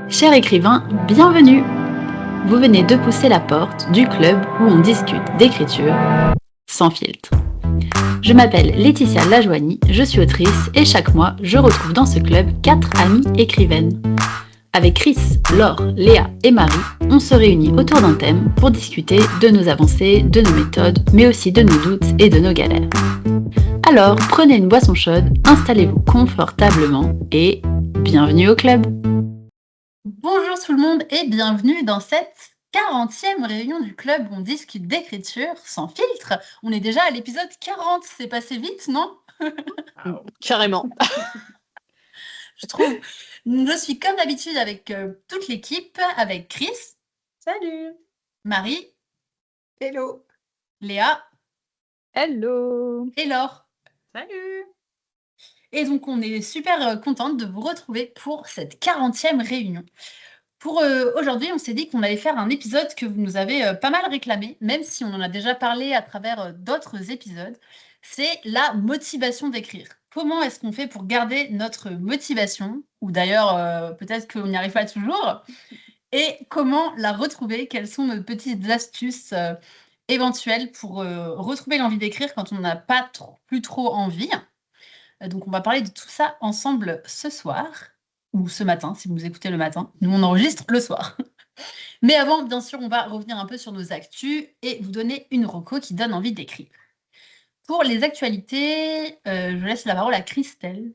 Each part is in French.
Cher écrivain, bienvenue! Vous venez de pousser la porte du club où on discute d'écriture sans filtre. Je m'appelle Laetitia Lajoigny, je suis autrice et chaque mois, je retrouve dans ce club 4 amies écrivaines. Avec Chris, Laure, Léa et Marie, on se réunit autour d'un thème pour discuter de nos avancées, de nos méthodes, mais aussi de nos doutes et de nos galères. Alors, prenez une boisson chaude, installez-vous confortablement et bienvenue au club! Bonjour tout le monde et bienvenue dans cette 40e réunion du club où on discute d'écriture sans filtre. On est déjà à l'épisode 40, c'est passé vite, non? Carrément. Je trouve. Je suis comme d'habitude avec toute l'équipe, avec Chris. Salut. Marie. Hello. Léa. Hello. Et Laure. Salut. Et donc on est super contente de vous retrouver pour cette 40e réunion. Pour aujourd'hui, on s'est dit qu'on allait faire un épisode que vous nous avez pas mal réclamé, même si on en a déjà parlé à travers d'autres épisodes. C'est la motivation d'écrire. Comment est-ce qu'on fait pour garder notre motivation? Ou d'ailleurs, peut-être qu'on n'y arrive pas toujours. Et comment la retrouver? Quelles sont nos petites astuces éventuelles pour retrouver l'envie d'écrire quand on n'a pas plus trop envie? Donc, on va parler de tout ça ensemble ce soir, ou ce matin, si vous nous écoutez le matin. Nous, on enregistre le soir. Mais avant, bien sûr, on va revenir un peu sur nos actus et vous donner une reco qui donne envie d'écrire. Pour les actualités, je laisse la parole à Christelle.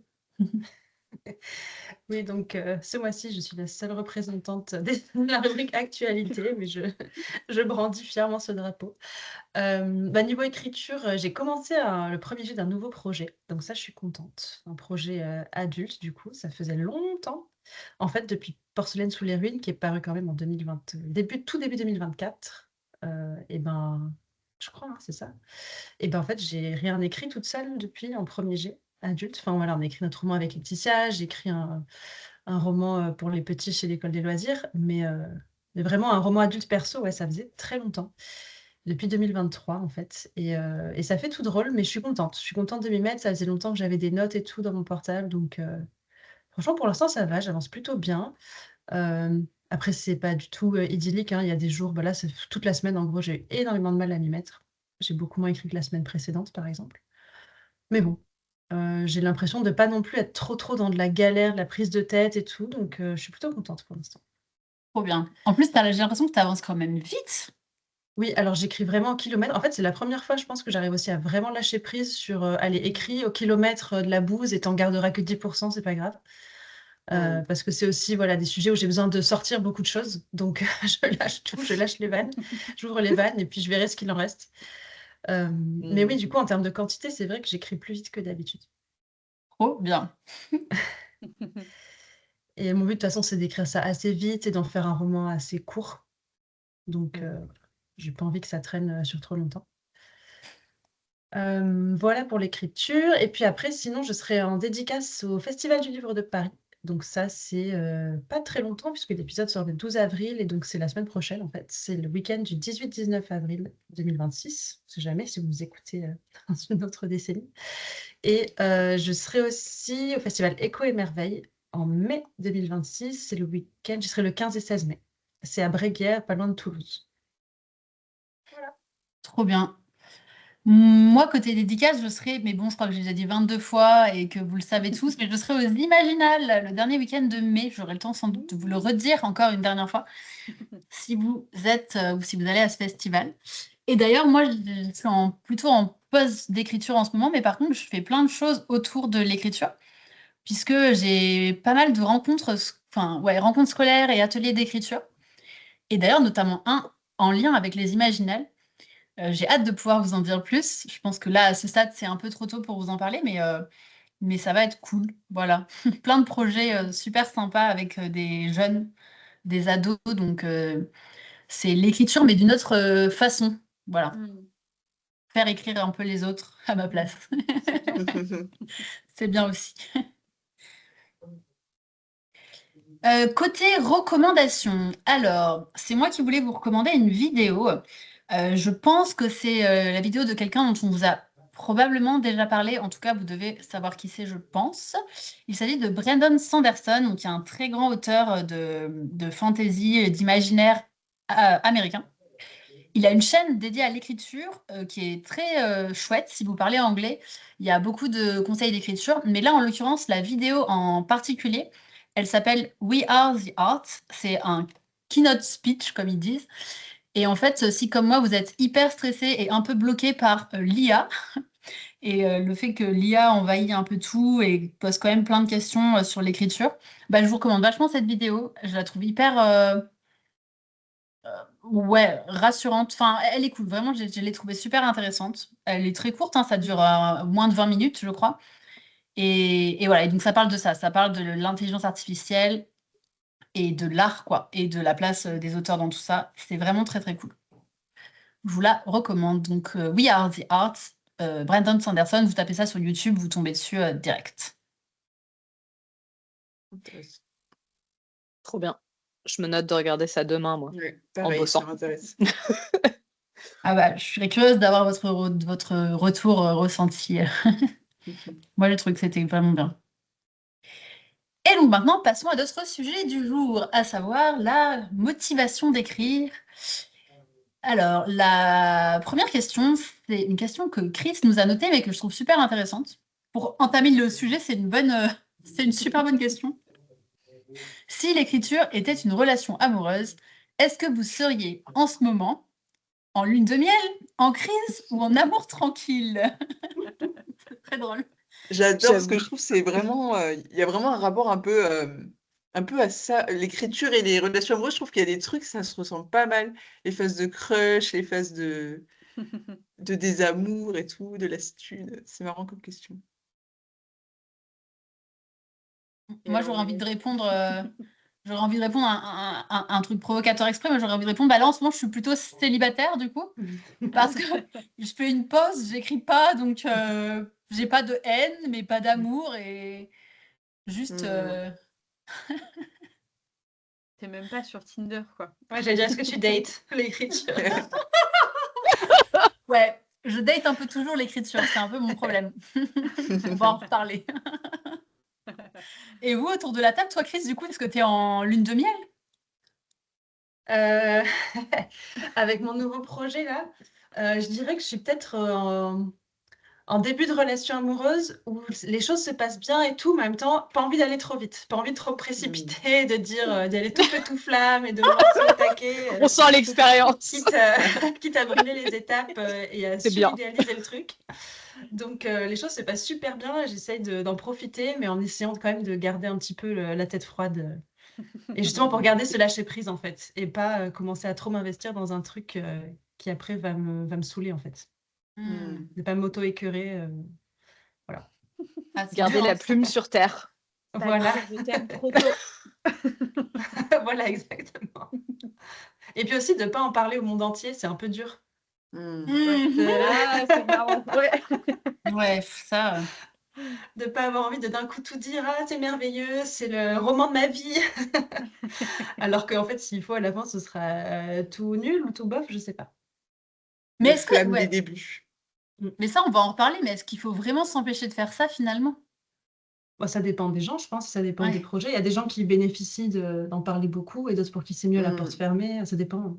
Oui, donc ce mois-ci, je suis la seule représentante de la rubrique actualité, mais je brandis fièrement ce drapeau. Niveau écriture, j'ai commencé le premier jet d'un nouveau projet, donc ça, je suis contente. Un projet adulte, du coup, ça faisait longtemps. En fait, depuis Porcelaine sous les ruines, qui est paru quand même en 2020, tout début 2024, et ben, je crois, hein, c'est ça. Et ben en fait, j'ai rien écrit toute seule depuis en premier jet adulte. Enfin voilà, on a écrit notre roman avec Laetitia, j'ai écrit un roman pour les petits chez l'École des loisirs, mais vraiment un roman adulte perso, ouais, ça faisait très longtemps, depuis 2023 en fait. Et ça fait tout drôle, mais je suis contente. Je suis contente de m'y mettre. Ça faisait longtemps que j'avais des notes et tout dans mon portable, donc franchement, pour l'instant, ça va, j'avance plutôt bien. Après, c'est pas du tout idyllique, hein. Il y a des jours, bah là, c'est toute la semaine, en gros, j'ai eu énormément de mal à m'y mettre. J'ai beaucoup moins écrit que la semaine précédente, par exemple. Mais bon, j'ai l'impression de pas non plus être trop dans de la galère, de la prise de tête et tout, donc je suis plutôt contente pour l'instant. Trop bien. En plus, j'ai l'impression que tu avances quand même vite. Oui, alors j'écris vraiment en kilomètres. En fait, c'est la première fois, je pense, que j'arrive aussi à vraiment lâcher prise sur, allez, écris au kilomètre, de la bouse et tu en garderas que 10 c'est pas grave. Parce que c'est aussi, voilà, des sujets où j'ai besoin de sortir beaucoup de choses, donc je lâche tout, je lâche les vannes, j'ouvre les vannes et puis je verrai ce qu'il en reste. Mais oui, du coup, en termes de quantité, c'est vrai que j'écris plus vite que d'habitude. Trop bien. Et mon but, de toute façon, c'est d'écrire ça assez vite et d'en faire un roman assez court. Donc, j'ai pas envie que ça traîne sur trop longtemps. Voilà pour l'écriture. Et puis après, sinon, je serai en dédicace au Festival du Livre de Paris. Donc ça, c'est pas très longtemps, puisque l'épisode sort le 12 avril, et donc c'est la semaine prochaine, en fait. C'est le week-end du 18-19 avril 2026. On sait jamais si vous écoutez dans une autre décennie. Et je serai aussi au Festival Écho et Merveille en mai 2026. C'est le week-end, je serai le 15 et 16 mai. C'est à Bréguières, pas loin de Toulouse. Voilà. Trop bien. Moi, côté dédicace, je serai, mais bon, je crois que j'ai déjà dit 22 fois et que vous le savez tous, mais je serai aux Imaginales le dernier week-end de mai. J'aurai le temps sans doute de vous le redire encore une dernière fois, si vous êtes ou si vous allez à ce festival. Et d'ailleurs, moi, je suis plutôt en pause d'écriture en ce moment, mais par contre, je fais plein de choses autour de l'écriture, puisque j'ai pas mal de rencontres, rencontres scolaires et ateliers d'écriture. Et d'ailleurs, notamment un en lien avec les Imaginales. J'ai hâte de pouvoir vous en dire plus. Je pense que là, à ce stade, c'est un peu trop tôt pour vous en parler, mais ça va être cool. Voilà. Plein de projets super sympas avec des jeunes, des ados. Donc, c'est l'écriture, mais d'une autre façon. Voilà. Faire écrire un peu les autres à ma place. C'est bien aussi. Côté recommandations, alors, c'est moi qui voulais vous recommander une vidéo. Je pense que c'est la vidéo de quelqu'un dont on vous a probablement déjà parlé. En tout cas, vous devez savoir qui c'est, je pense. Il s'agit de Brandon Sanderson, donc, qui est un très grand auteur de fantasy, d'imaginaire américain. Il a une chaîne dédiée à l'écriture qui est très chouette. Si vous parlez anglais, il y a beaucoup de conseils d'écriture. Mais là, en l'occurrence, la vidéo en particulier, elle s'appelle We Are the Art. C'est un keynote speech, comme ils disent. Et en fait, si comme moi, vous êtes hyper stressé et un peu bloqué par l'IA, et le fait que l'IA envahit un peu tout et pose quand même plein de questions sur l'écriture, bah, je vous recommande vachement cette vidéo. Je la trouve hyper ouais, rassurante. Enfin, elle est cool. Vraiment, je l'ai trouvée super intéressante. Elle est très courte, hein, ça dure moins de 20 minutes, je crois. Et voilà, et donc ça parle de ça. Ça parle de l'intelligence artificielle et de l'art, quoi, et de la place des auteurs dans tout ça. C'est vraiment très, très cool. Je vous la recommande. Donc, We Are the Art, Brandon Sanderson, vous tapez ça sur YouTube, vous tombez dessus direct. Intéressant. Trop bien. Je me note de regarder ça demain, moi. Ouais, pareil, bossant. ça m'intéresse. Ah bah, je serais curieuse d'avoir votre retour ressenti. Moi, j'ai trouvé que c'était vraiment bien. Et donc maintenant, passons à notre sujet du jour, à savoir la motivation d'écrire. Alors, la première question, c'est une question que Chris nous a notée, mais que je trouve super intéressante. Pour entamer le sujet, c'est une super bonne question. Si l'écriture était une relation amoureuse, est-ce que vous seriez en ce moment en lune de miel, en crise ou en amour tranquille? C'est très drôle. J'adore parce que je trouve que c'est vraiment, il y a vraiment un rapport un peu à ça, l'écriture et les relations amoureuses. Je trouve qu'il y a des trucs, ça se ressemble pas mal. Les phases de crush, les phases de désamour et tout, de lassitude. C'est marrant comme question. Moi, j'aurais envie de répondre. J'aurais envie de répondre à un truc provocateur exprès, mais j'aurais envie de répondre, bah là en ce moment je suis plutôt célibataire du coup, parce que je fais une pause, j'écris pas, donc j'ai pas de haine, mais pas d'amour, et juste... T'es même pas sur Tinder, quoi. Ouais, j'allais dire, est-ce que tu dates l'écriture? Ouais, je date un peu toujours l'écriture, c'est un peu mon problème. On va en reparler. Et vous, autour de la table, toi Chris, du coup, est-ce que t'es en lune de miel? Avec mon nouveau projet là, je dirais que je suis peut-être en début de relation amoureuse où les choses se passent bien et tout, mais en même temps, pas envie d'aller trop vite, pas envie de trop précipiter, de dire d'y aller tout feu tout flamme et de vouloir tout attaquer, On sent l'expérience. quitte à brûler les étapes et à C'est bien. suridéaliser le truc. Donc les choses se passent super bien, j'essaye d'en profiter, mais en essayant quand même de garder un petit peu la tête froide. Et justement pour garder ce lâcher prise en fait, et pas commencer à trop m'investir dans un truc qui après va me saouler en fait. De pas m'auto-écœurer. Voilà. Ah, c'est Garder dur, la hein. plume sur terre. Voilà. Je t'aime trop tôt. Voilà, exactement. Et puis aussi de pas en parler au monde entier, c'est un peu dur. Ah, c'est marrant. Ouais. Ouais, ça... De pas avoir envie de d'un coup tout dire, ah c'est merveilleux, c'est le roman de ma vie. Alors qu'en fait, s'il faut à la fin, ce sera tout nul ou tout bof, je sais pas. Mais Les est-ce que... flammes ouais. des débuts. Mais ça, on va en reparler, mais est-ce qu'il faut vraiment s'empêcher de faire ça finalement? Bon, ça dépend des gens, je pense, ça dépend Ouais. des projets. Il y a des gens qui bénéficient d'en parler beaucoup et d'autres pour qui c'est mieux la porte fermée, ça dépend.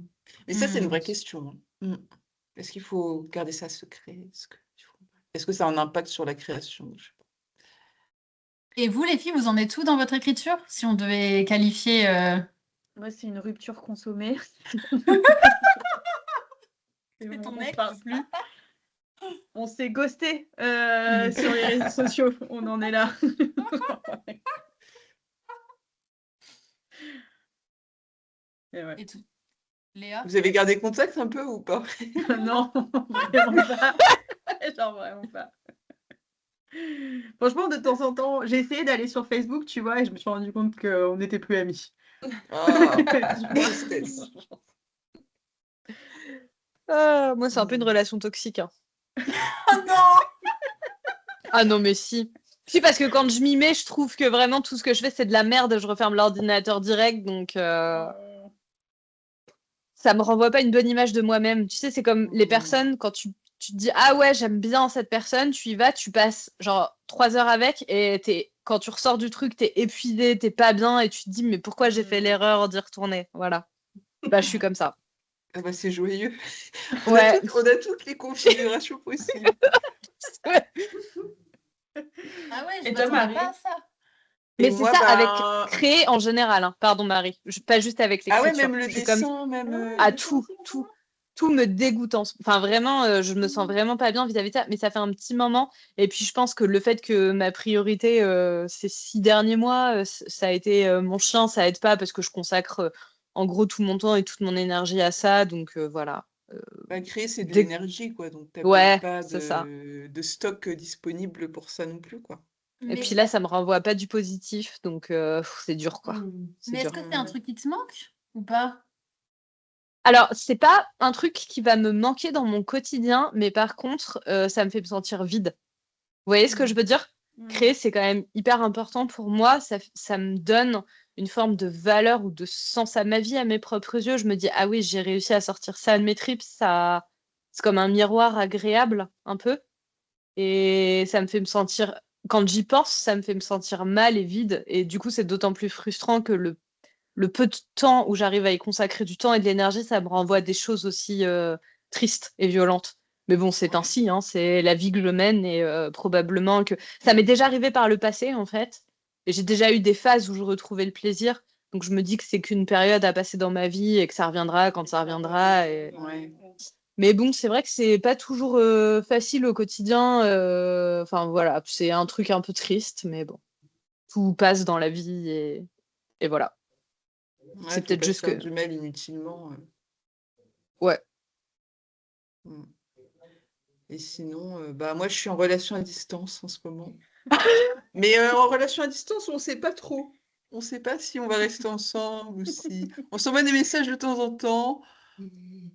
Mais ça, c'est une vraie question. Est-ce qu'il faut garder ça secret? Est-ce que ça a un impact sur la création? Je sais pas. Et vous, les filles, vous en êtes où dans votre écriture? Si on devait qualifier... Moi, c'est une rupture consommée. C'est ton On ex. se parle plus. On s'est ghosté sur les réseaux sociaux. On en est là. Et ouais. Et tout. Léa? Vous avez gardé contact un peu ou pas? Non, vraiment pas. Genre vraiment pas. Franchement, de temps en temps, j'ai essayé d'aller sur Facebook, tu vois, et je me suis rendu compte qu'on n'était plus amis. Ah, tristesse. Moi, c'est un peu une relation toxique. Hein. Oh non! Ah non, mais si. Si, parce que quand je m'y mets, je trouve que vraiment tout ce que je fais, c'est de la merde. Je referme l'ordinateur direct, donc ça me renvoie pas une bonne image de moi-même. Tu sais, c'est comme les personnes, quand tu tu te dis ah ouais, j'aime bien cette personne, tu y vas, tu passes genre 3 heures avec et quand tu ressors du truc, t'es épuisé, t'es pas bien et tu te dis mais pourquoi j'ai fait l'erreur d'y retourner? Voilà. Bah, je suis comme ça. Ah bah, c'est joyeux. Ouais. On a toutes les configurations possibles. Ah ouais, je Et toi, m'attendais Marie? pas à ça. Mais Et c'est moi, ça avec bah, créer en général, hein. Pardon Marie, pas juste avec ah ouais, l'écriture. même le Je suis comme dessin, même. à tout me dégoûte. Enfin, vraiment, je me sens vraiment pas bien vis-à-vis de ça. Mais ça fait un petit moment. Et puis, je pense que le fait que ma priorité ces 6 derniers mois, ça a été mon chien, ça aide pas parce que je consacre en gros tout mon temps et toute mon énergie à ça. Donc voilà. Bah, créer, c'est de Dès- l'énergie, quoi. Donc, t'as peut-être Ouais, pas c'est ça. de stock disponible pour ça non plus, quoi. Et Mais, puis là, ça me renvoie pas du positif. Donc c'est dur, quoi. C'est mais est-ce dur. que c'est un truc qui te manque ou pas? Alors, c'est pas un truc qui va me manquer dans mon quotidien, mais par contre, ça me fait me sentir vide. Vous voyez ce que je veux dire? Créer, c'est quand même hyper important pour moi. Ça me donne une forme de valeur ou de sens à ma vie, à mes propres yeux. Je me dis, ah oui, j'ai réussi à sortir ça de mes tripes. Ça, c'est comme un miroir agréable, un peu. Et ça me fait me sentir, quand j'y pense, ça me fait me sentir mal et vide. Et du coup, c'est d'autant plus frustrant que le peu de temps où j'arrive à y consacrer du temps et de l'énergie, ça me renvoie à des choses aussi tristes et violentes. Mais bon, c'est ainsi, hein, c'est la vie que je mène et probablement que ça m'est déjà arrivé par le passé, en fait. Et j'ai déjà eu des phases où je retrouvais le plaisir. Donc je me dis que c'est qu'une période à passer dans ma vie et que ça reviendra quand ça reviendra. Ouais. Mais bon, c'est vrai que c'est pas toujours facile au quotidien. Enfin voilà, c'est un truc un peu triste, mais bon, tout passe dans la vie et voilà. Ouais, C'est faut peut-être pas se juste faire que. du mal inutilement. Ouais. Mm. Et sinon, bah, moi, je suis en relation à distance en ce moment. Mais en relation à distance, on sait pas trop. On sait pas si on va rester ensemble ou si. On s'envoie des messages de temps en temps.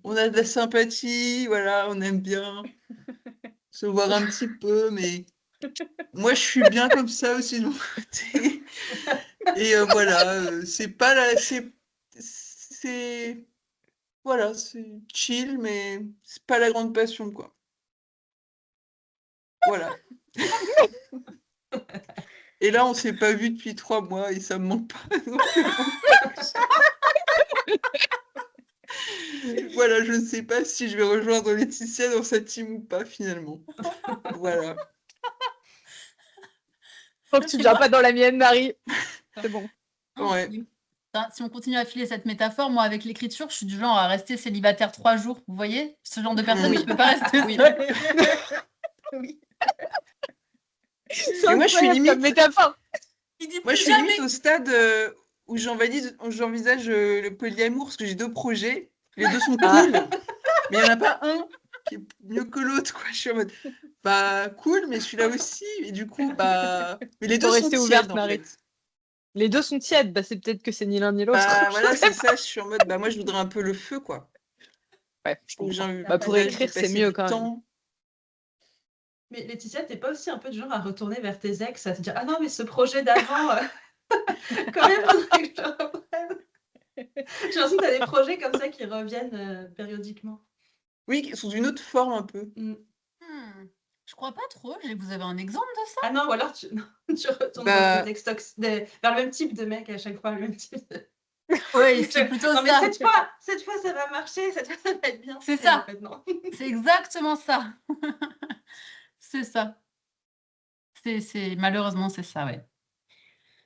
On a de la sympathie, voilà, on aime bien se voir un petit peu, mais moi, je suis bien comme ça aussi de mon côté. Et voilà, c'est pas la. C'est. Voilà, c'est chill, mais c'est pas la grande passion, quoi. Voilà. Et là, on s'est pas vu depuis 3 mois et ça me manque pas. Voilà, je ne sais pas si je vais rejoindre Laetitia dans sa team ou pas, finalement. Voilà. Faut que tu ne viens pas dans la mienne, Marie. C'est bon. Ouais. Si on continue à filer cette métaphore, moi, avec l'écriture, je suis du genre à rester célibataire 3 jours. Vous voyez? Ce genre de personne qui ne peut pas rester seule. Oui. C'est Mais moi, je suis incroyable comme limite. métaphore. Il dit Moi, je plus suis limite jamais. au stade où j'envisage le polyamour parce que j'ai 2 projets. Les 2 sont cool, mais il n'y en a pas un qui est mieux que l'autre, quoi. Je suis en mode, bah, cool, mais celui-là aussi. Et du coup, bah. Mais les Faut 2 sont rester ouverte, tièdes, en Marie. fait. Les deux sont tièdes. Bah, c'est peut-être que c'est ni l'un ni l'autre. Bah, voilà, c'est ça. Je suis en mode, bah, moi, je voudrais un peu le feu, quoi. Ouais, je Où comprends. j'ai Bah, pour envie d'y écrire, c'est passer mieux du quand même. temps. Mais Laetitia, t'es pas aussi un peu du genre à retourner vers tes ex, à te dire ah non, mais ce projet d'avant, quand même, faudrait que je le reprenne. J'ai l'impression que t'as des projets comme ça qui reviennent périodiquement. Oui, sous une autre forme un peu. Je crois pas trop. Vous avez un exemple de ça? Ah non, ou alors tu retournes Bah. vers tes ex vers le même type de mec à chaque fois, le même type de. Oui, c'est plutôt Non, mais ça. cette fois, ça va marcher, cette fois, ça va être bien. C'est Et ça. en fait, non. C'est exactement ça. C'est ça. Malheureusement, c'est ça, ouais.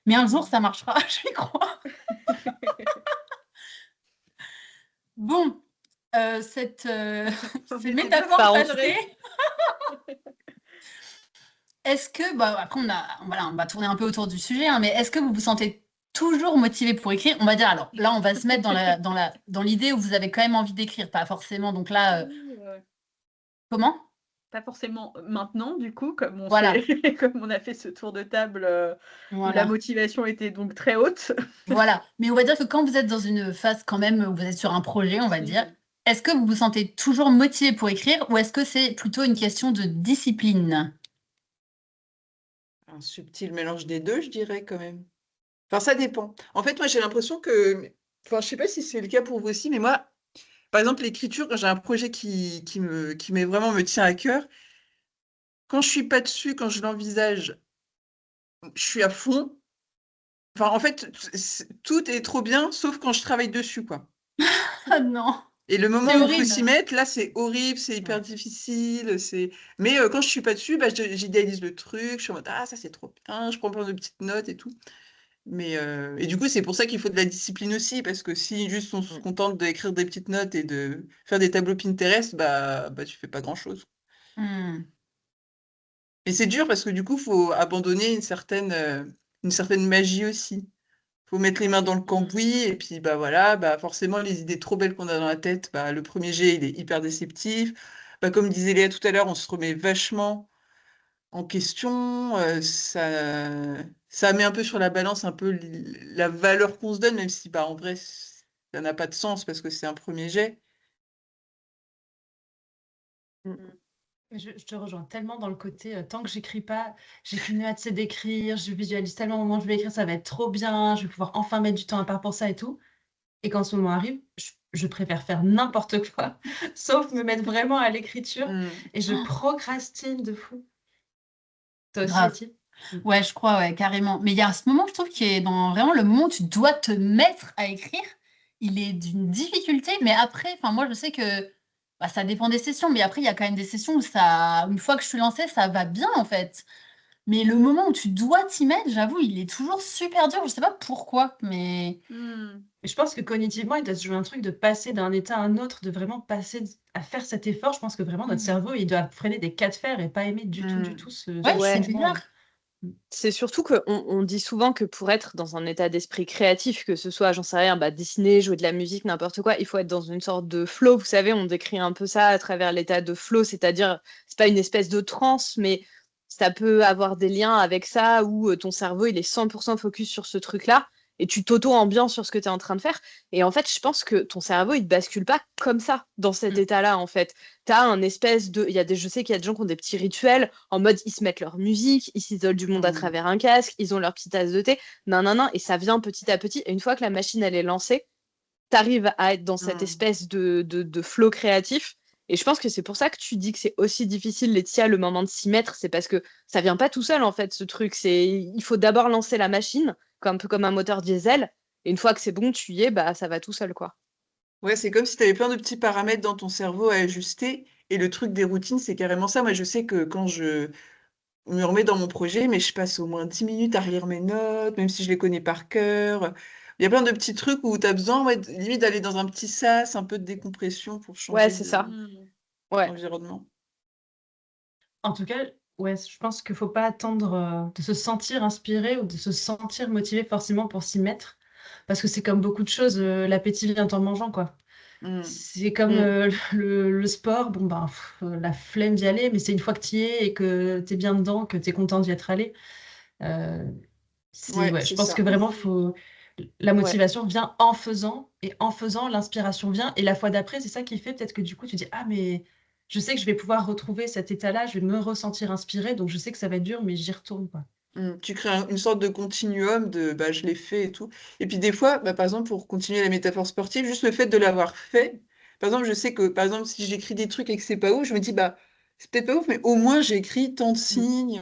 Mais un jour, ça marchera, j'y crois. Bon, ces métaphores Ça passées. Est-ce que, bah, après, on va tourner un peu autour du sujet, hein, mais est-ce que vous vous sentez toujours motivé pour écrire? On va dire, alors là, on va se mettre dans l'idée où vous avez quand même envie d'écrire, pas forcément. Donc là, comment? Pas forcément maintenant, du coup, comme on, Voilà. comme on a fait ce tour de table où la Voilà. motivation était donc très haute. Voilà. Mais on va dire que quand vous êtes dans une phase quand même où vous êtes sur un projet, on va dire, est-ce que vous vous sentez toujours motivé pour écrire ou est-ce que c'est plutôt une question de discipline? Un subtil mélange des deux, je dirais quand même. Enfin, ça dépend. En fait, moi, j'ai l'impression que. Enfin, je sais pas si c'est le cas pour vous aussi, mais moi, par exemple, l'écriture, quand j'ai un projet qui vraiment me tient à cœur, quand je suis pas dessus, quand je l'envisage, je suis à fond. Enfin, en fait, tout est trop bien, sauf quand je travaille dessus, quoi. Ah non, Et le moment c'est où il faut s'y horrible. mettre, là, c'est horrible, c'est hyper difficile. Mais quand je suis pas dessus, bah, j'idéalise le truc. Je suis en mode, ah, ça, c'est trop bien. Je prends plein de petites notes et tout. Et du coup, c'est pour ça qu'il faut de la discipline aussi, parce que si juste on se contente d'écrire des petites notes et de faire des tableaux Pinterest, bah tu fais pas grand-chose. Hmm. Et c'est dur parce que du coup, faut abandonner une certaine magie aussi. Faut mettre les mains dans le cambouis et puis bah voilà, bah forcément les idées trop belles qu'on a dans la tête, bah le premier jet il est hyper déceptif. Bah comme disait Léa tout à l'heure, on se remet vachement en question, ça met un peu sur la balance un peu la valeur qu'on se donne, même si bah en vrai ça n'a pas de sens parce que c'est un premier jet. Je te rejoins tellement dans le côté tant que j'écris pas, j'ai qu'une hâte, c'est d'écrire, je visualise tellement au moment où je vais écrire, ça va être trop bien, je vais pouvoir enfin mettre du temps à part pour ça et tout. Et quand ce moment arrive, je préfère faire n'importe quoi, sauf me mettre vraiment à l'écriture Mm. et je procrastine de fou. Toi aussi, Grave. Etty? Ouais, je crois, ouais, carrément. Mais il y a ce moment, je trouve, qui est dans vraiment le moment où tu dois te mettre à écrire. Il est d'une difficulté, mais après, enfin, moi, je sais que bah, ça dépend des sessions, mais après, il y a quand même des sessions où ça, une fois que je suis lancée, ça va bien, en fait. Mais le moment où tu dois t'y mettre, j'avoue, il est toujours super dur. Je sais pas pourquoi, mais Mais je pense que cognitivement, il doit se jouer un truc de passer d'un état à un autre, de vraiment passer à faire cet effort. Je pense que vraiment notre cerveau, il doit freiner des cas de fer et pas aimer du tout ce ouais, c'est changement. bizarre. C'est surtout qu'on dit souvent que pour être dans un état d'esprit créatif, que ce soit, j'en sais rien, bah, dessiner, jouer de la musique, n'importe quoi, il faut être dans une sorte de flow. Vous savez, on décrit un peu ça à travers l'état de flow, c'est-à-dire, c'est pas une espèce de transe, mais ça peut avoir des liens avec ça où ton cerveau, il est 100% focus sur ce truc-là et tu t'auto-ambiances sur ce que tu es en train de faire. Et en fait, je pense que ton cerveau, il ne bascule pas comme ça dans cet état-là, en fait. T'as un espèce de. Je sais qu'il y a des gens qui ont des petits rituels en mode ils se mettent leur musique, ils s'isolent du monde à travers un casque, ils ont leur petite tasse de thé, nan, et ça vient petit à petit. Et une fois que la machine elle est lancée, t'arrives à être dans cette espèce de flow créatif. Et je pense que c'est pour ça que tu dis que c'est aussi difficile, Laetitia, le moment de s'y mettre, c'est parce que ça vient pas tout seul en fait, ce truc. Il faut d'abord lancer la machine, un peu comme un moteur diesel. Et une fois que c'est bon, tu y es, bah ça va tout seul quoi. Ouais, c'est comme si tu avais plein de petits paramètres dans ton cerveau à ajuster. Et le truc des routines, c'est carrément ça. Moi, je sais que quand je me remets dans mon projet, mais je passe au moins 10 minutes à relire mes notes, même si je les connais par cœur. Il y a plein de petits trucs où tu as besoin, ouais, limite d'aller dans un petit sas, un peu de décompression pour Ouais, changer c'est ça. Ouais. d'environnement. En tout cas, ouais, je pense qu'il faut pas attendre de se sentir inspiré ou de se sentir motivé forcément pour s'y mettre. Parce que c'est comme beaucoup de choses, l'appétit vient en mangeant, quoi. Mm. C'est comme le sport, bon ben, la flemme d'y aller, mais c'est une fois que tu y es et que tu es bien dedans, que tu es content d'y être allé. Euh, Ouais, je c'est pense ça. que vraiment, la Ouais. motivation vient en faisant, et en faisant, l'inspiration vient. Et la fois d'après, c'est ça qui fait peut-être que du coup, tu dis, ah, mais je sais que je vais pouvoir retrouver cet état-là, je vais me ressentir inspirée, donc je sais que ça va être dur, mais j'y retourne, quoi. Tu crées une sorte de continuum de bah, je l'ai fait et tout. Et puis des fois, bah, par exemple, pour continuer la métaphore sportive, juste le fait de l'avoir fait. Par exemple, je sais que par exemple, si j'écris des trucs et que c'est pas ouf, je me dis bah c'est peut-être pas ouf, mais au moins j'ai écrit tant de signes.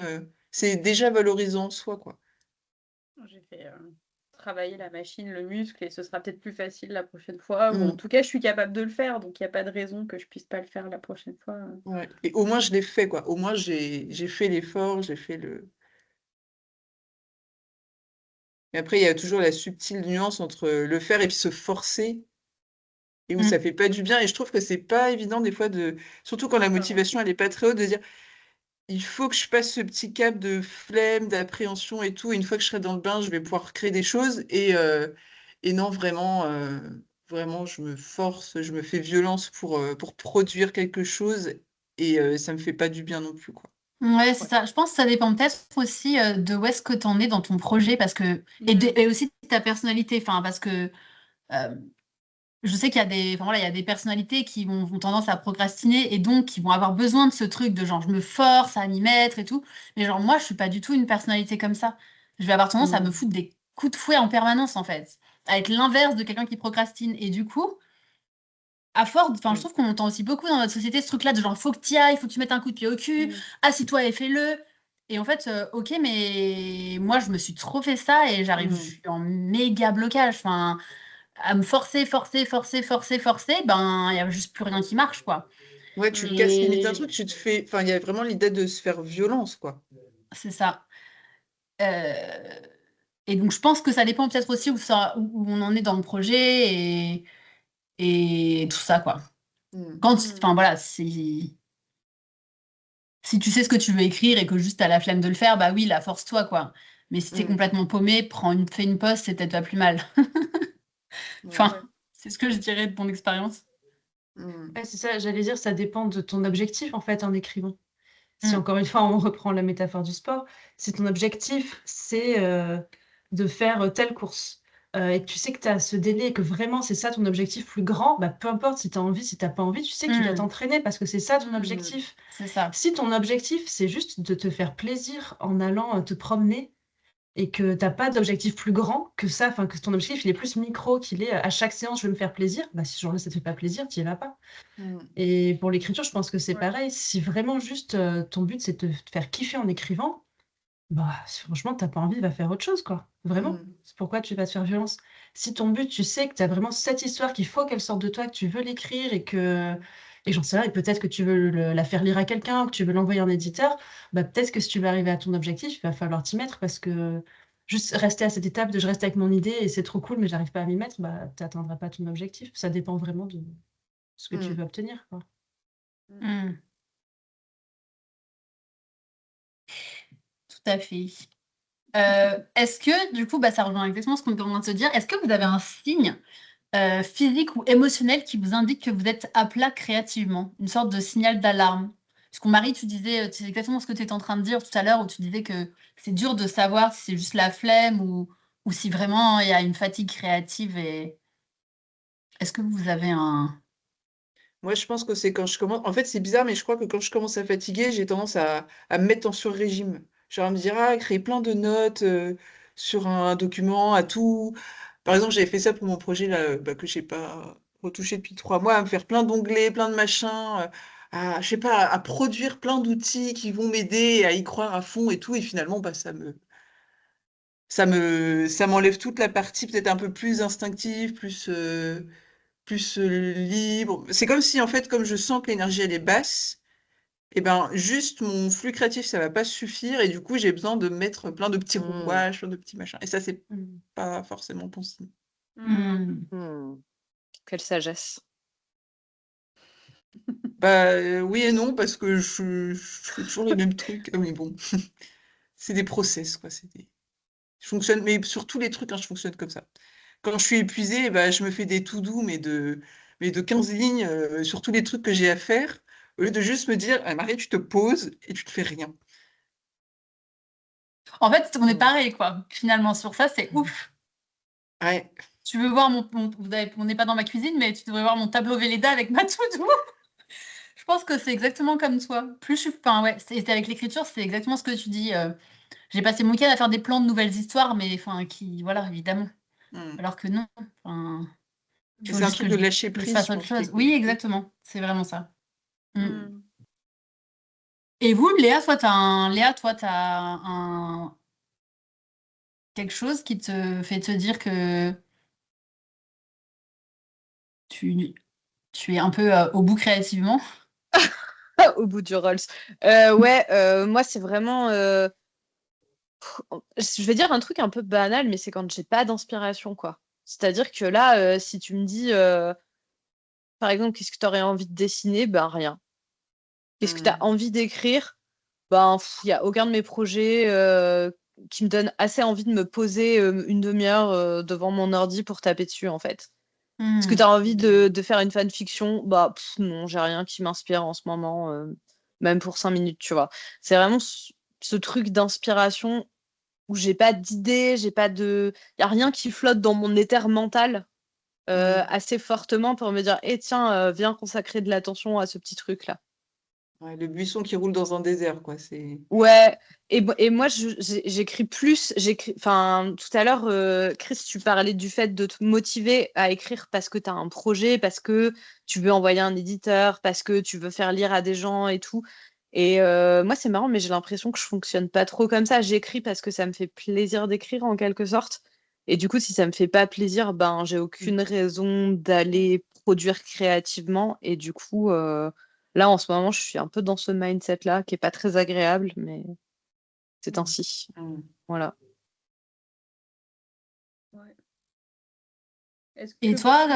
C'est déjà valorisant en soi, quoi. J'ai fait travailler la machine, le muscle, et ce sera peut-être plus facile la prochaine fois. Ou en Mm. tout cas, je suis capable de le faire, donc il n'y a pas de raison que je puisse pas le faire la prochaine fois. Ouais. Et au moins je l'ai fait, quoi. Au moins j'ai fait l'effort, j'ai fait le. Mais après, il y a toujours la subtile nuance entre le faire et puis se forcer. Et où ça fait pas du bien. Et je trouve que c'est pas évident des fois surtout quand la motivation elle est pas très haute, de dire il faut que je passe ce petit cap de flemme, d'appréhension et tout. Et une fois que je serai dans le bain, je vais pouvoir créer des choses. Et non, vraiment, je me force, je me fais violence pour produire quelque chose. Et ça me fait pas du bien non plus, quoi. Ouais, c'est ça. Je pense que ça dépend peut-être aussi de où est-ce que tu en es dans ton projet parce que et aussi de ta personnalité. Enfin, parce que euh, je sais qu'il y a enfin, voilà, il y a des personnalités qui vont tendance à procrastiner et donc qui vont avoir besoin de ce truc de genre je me force à m'y mettre et tout. Mais genre moi, je suis pas du tout une personnalité comme ça. Je vais avoir tendance à me foutre des coups de fouet en permanence en fait, à être l'inverse de quelqu'un qui procrastine. Et du coup, à force, enfin, je trouve qu'on entend aussi beaucoup dans notre société ce truc-là de genre, faut que tu y ailles, faut que tu mettes un coup de pied au cul, assis-toi et fais-le. Et en fait, ok, mais moi, je me suis trop fait ça et je suis en méga blocage. Enfin, à me forcer, ben, il n'y a juste plus rien qui marche, quoi. Ouais, tu casses limite un Et truc, tu te fais. Enfin, il y a vraiment l'idée de se faire violence, quoi. c'est ça. Euh, Et donc, je pense que ça dépend peut-être aussi où on en est dans le projet et tout ça, quoi. Mm. Enfin, voilà, si tu sais ce que tu veux écrire et que juste t'as la flemme de le faire, bah oui, la force-toi, quoi. Mais si t'es Mm. complètement paumé, fais une pause, c'est peut-être pas plus mal. Ouais. Enfin, c'est ce que je dirais de mon expérience. Mm. Ouais, c'est ça, j'allais dire, ça dépend de ton objectif en fait en écrivant. Si Mm. encore une fois on reprend la métaphore du sport, si ton objectif c'est de faire telle course et que tu sais que tu as ce délai et que vraiment c'est ça ton objectif plus grand, bah, peu importe si tu as envie, si tu n'as pas envie, tu sais que tu dois Mm. t'entraîner parce que c'est ça ton Mm. objectif. C'est ça. Si ton objectif c'est juste de te faire plaisir en allant te promener, et que t'as pas d'objectif plus grand que ça, enfin que ton objectif il est plus micro, qu'il est à chaque séance je veux me faire plaisir, bah si ce jour-là ça te fait pas plaisir, tu y vas pas. Mm. Et pour l'écriture, je pense que c'est Ouais. pareil. Si vraiment juste ton but c'est de te faire kiffer en écrivant, bah si franchement t'as pas envie, va faire autre chose quoi. Vraiment. Mm. C'est pourquoi tu vas te faire violence. Si ton but, tu sais que tu as vraiment cette histoire qu'il faut qu'elle sorte de toi, que tu veux l'écrire et j'en sais rien, et peut-être que tu veux la faire lire à quelqu'un, que tu veux l'envoyer en éditeur, bah peut-être que si tu veux arriver à ton objectif, il va falloir t'y mettre parce que juste rester à cette étape de je reste avec mon idée et c'est trop cool mais j'arrive pas à m'y mettre, bah t'atteindras pas ton objectif. Ça dépend vraiment de ce que tu Mm. veux obtenir, quoi. Mm. Tout à fait. Est-ce que, du coup, bah, ça rejoint exactement ce qu'on est en train de se dire, est-ce que vous avez un signe physique ou émotionnel qui vous indique que vous êtes à plat créativement, une sorte de signal d'alarme? Parce qu'on Marie, tu disais, c'est exactement ce que tu étais en train de dire tout à l'heure, où tu disais que c'est dur de savoir si c'est juste la flemme ou si vraiment il y a une fatigue créative. Et est-ce que vous avez un... Moi, je pense que c'est quand je commence. En fait, c'est bizarre, mais je crois que quand je commence à fatiguer, j'ai tendance à me mettre en sur-régime. Genre à me dire, ah, créer plein de notes sur un document, à tout. Par exemple, j'avais fait ça pour mon projet là, bah, que j'ai pas retouché depuis 3 mois, à me faire plein d'onglets, plein de machins, je sais pas, à produire plein d'outils qui vont m'aider à y croire à fond et tout. Et finalement, bah, ça m'enlève toute la partie peut-être un peu plus instinctive, plus libre. C'est comme si, en fait, comme je sens que l'énergie, elle est basse, et ben, juste mon flux créatif, ça va pas suffire, et du coup, j'ai besoin de mettre plein de petits Mm. rouages, plein de petits machins. Et ça, c'est Mm. pas forcément bon signe. Hmm. Mm. Quelle sagesse. Bah, oui et non, parce que je fais toujours les mêmes trucs. Ah oui, bon, c'est des process, quoi. Je fonctionne, mais sur tous les trucs, hein, je fonctionne comme ça. Quand je suis épuisée, bah, je me fais des to-do, mais de 15 lignes sur tous les trucs que j'ai à faire, au lieu de juste me dire, ah, Marie, tu te poses et tu ne fais rien. En fait, on est Mm. pareil, quoi. Finalement, sur ça, c'est ouf. Ouais. Tu veux voir on n'est pas dans ma cuisine, mais tu devrais voir mon tableau Velleda avec ma to-do. Je pense que c'est exactement comme toi. Plus je suis, enfin ouais, c'est avec l'écriture, c'est exactement ce que tu dis. J'ai passé mon week-end à faire des plans de nouvelles histoires, mais enfin qui, voilà, évidemment. Mm. Alors que non, enfin, il Mais faut c'est un juste truc de lâcher que je prise, fasse je autre pense, qui est chose. Oui, compliqué. exactement. C'est vraiment ça. Mm. Mm. Et vous, Léa, toi, t'as un quelque chose qui te fait te dire que tu, tu es un peu au bout créativement. Au bout du Rolls. Ouais, moi, c'est vraiment. Je vais dire un truc un peu banal, mais c'est quand j'ai pas d'inspiration, quoi. C'est-à-dire que là, si tu me dis, par exemple, qu'est-ce que tu aurais envie de dessiner? Ben, rien. Qu'est-ce que tu as Mm. envie d'écrire? Ben, il n'y a aucun de mes projets qui me donne assez envie de me poser une demi-heure devant mon ordi pour taper dessus, en fait. Est-ce que tu Mm. as envie de faire une fanfiction? Bah, non, j'ai rien qui m'inspire en ce moment, même pour 5 minutes, tu vois. C'est vraiment ce truc d'inspiration où j'ai pas d'idée, j'ai pas de. Il n'y a rien qui flotte dans mon éther mental Mm. assez fortement pour me dire, eh tiens, viens consacrer de l'attention à ce petit truc-là. Ouais, le buisson qui roule dans un désert, quoi. C'est. Ouais, et moi j'écris plus, enfin tout à l'heure, Chris, tu parlais du fait de te motiver à écrire parce que tu as un projet, parce que tu veux envoyer un éditeur, parce que tu veux faire lire à des gens et tout. Et moi c'est marrant, mais j'ai l'impression que je fonctionne pas trop comme ça. J'écris parce que ça me fait plaisir d'écrire en quelque sorte. Et du coup, si ça me fait pas plaisir, ben j'ai aucune raison d'aller produire créativement. Et du coup, là, en ce moment, je suis un peu dans ce mindset-là qui est pas très agréable, mais c'est Mm. ainsi. Mm. Voilà. Ouais. Est-ce Et que toi,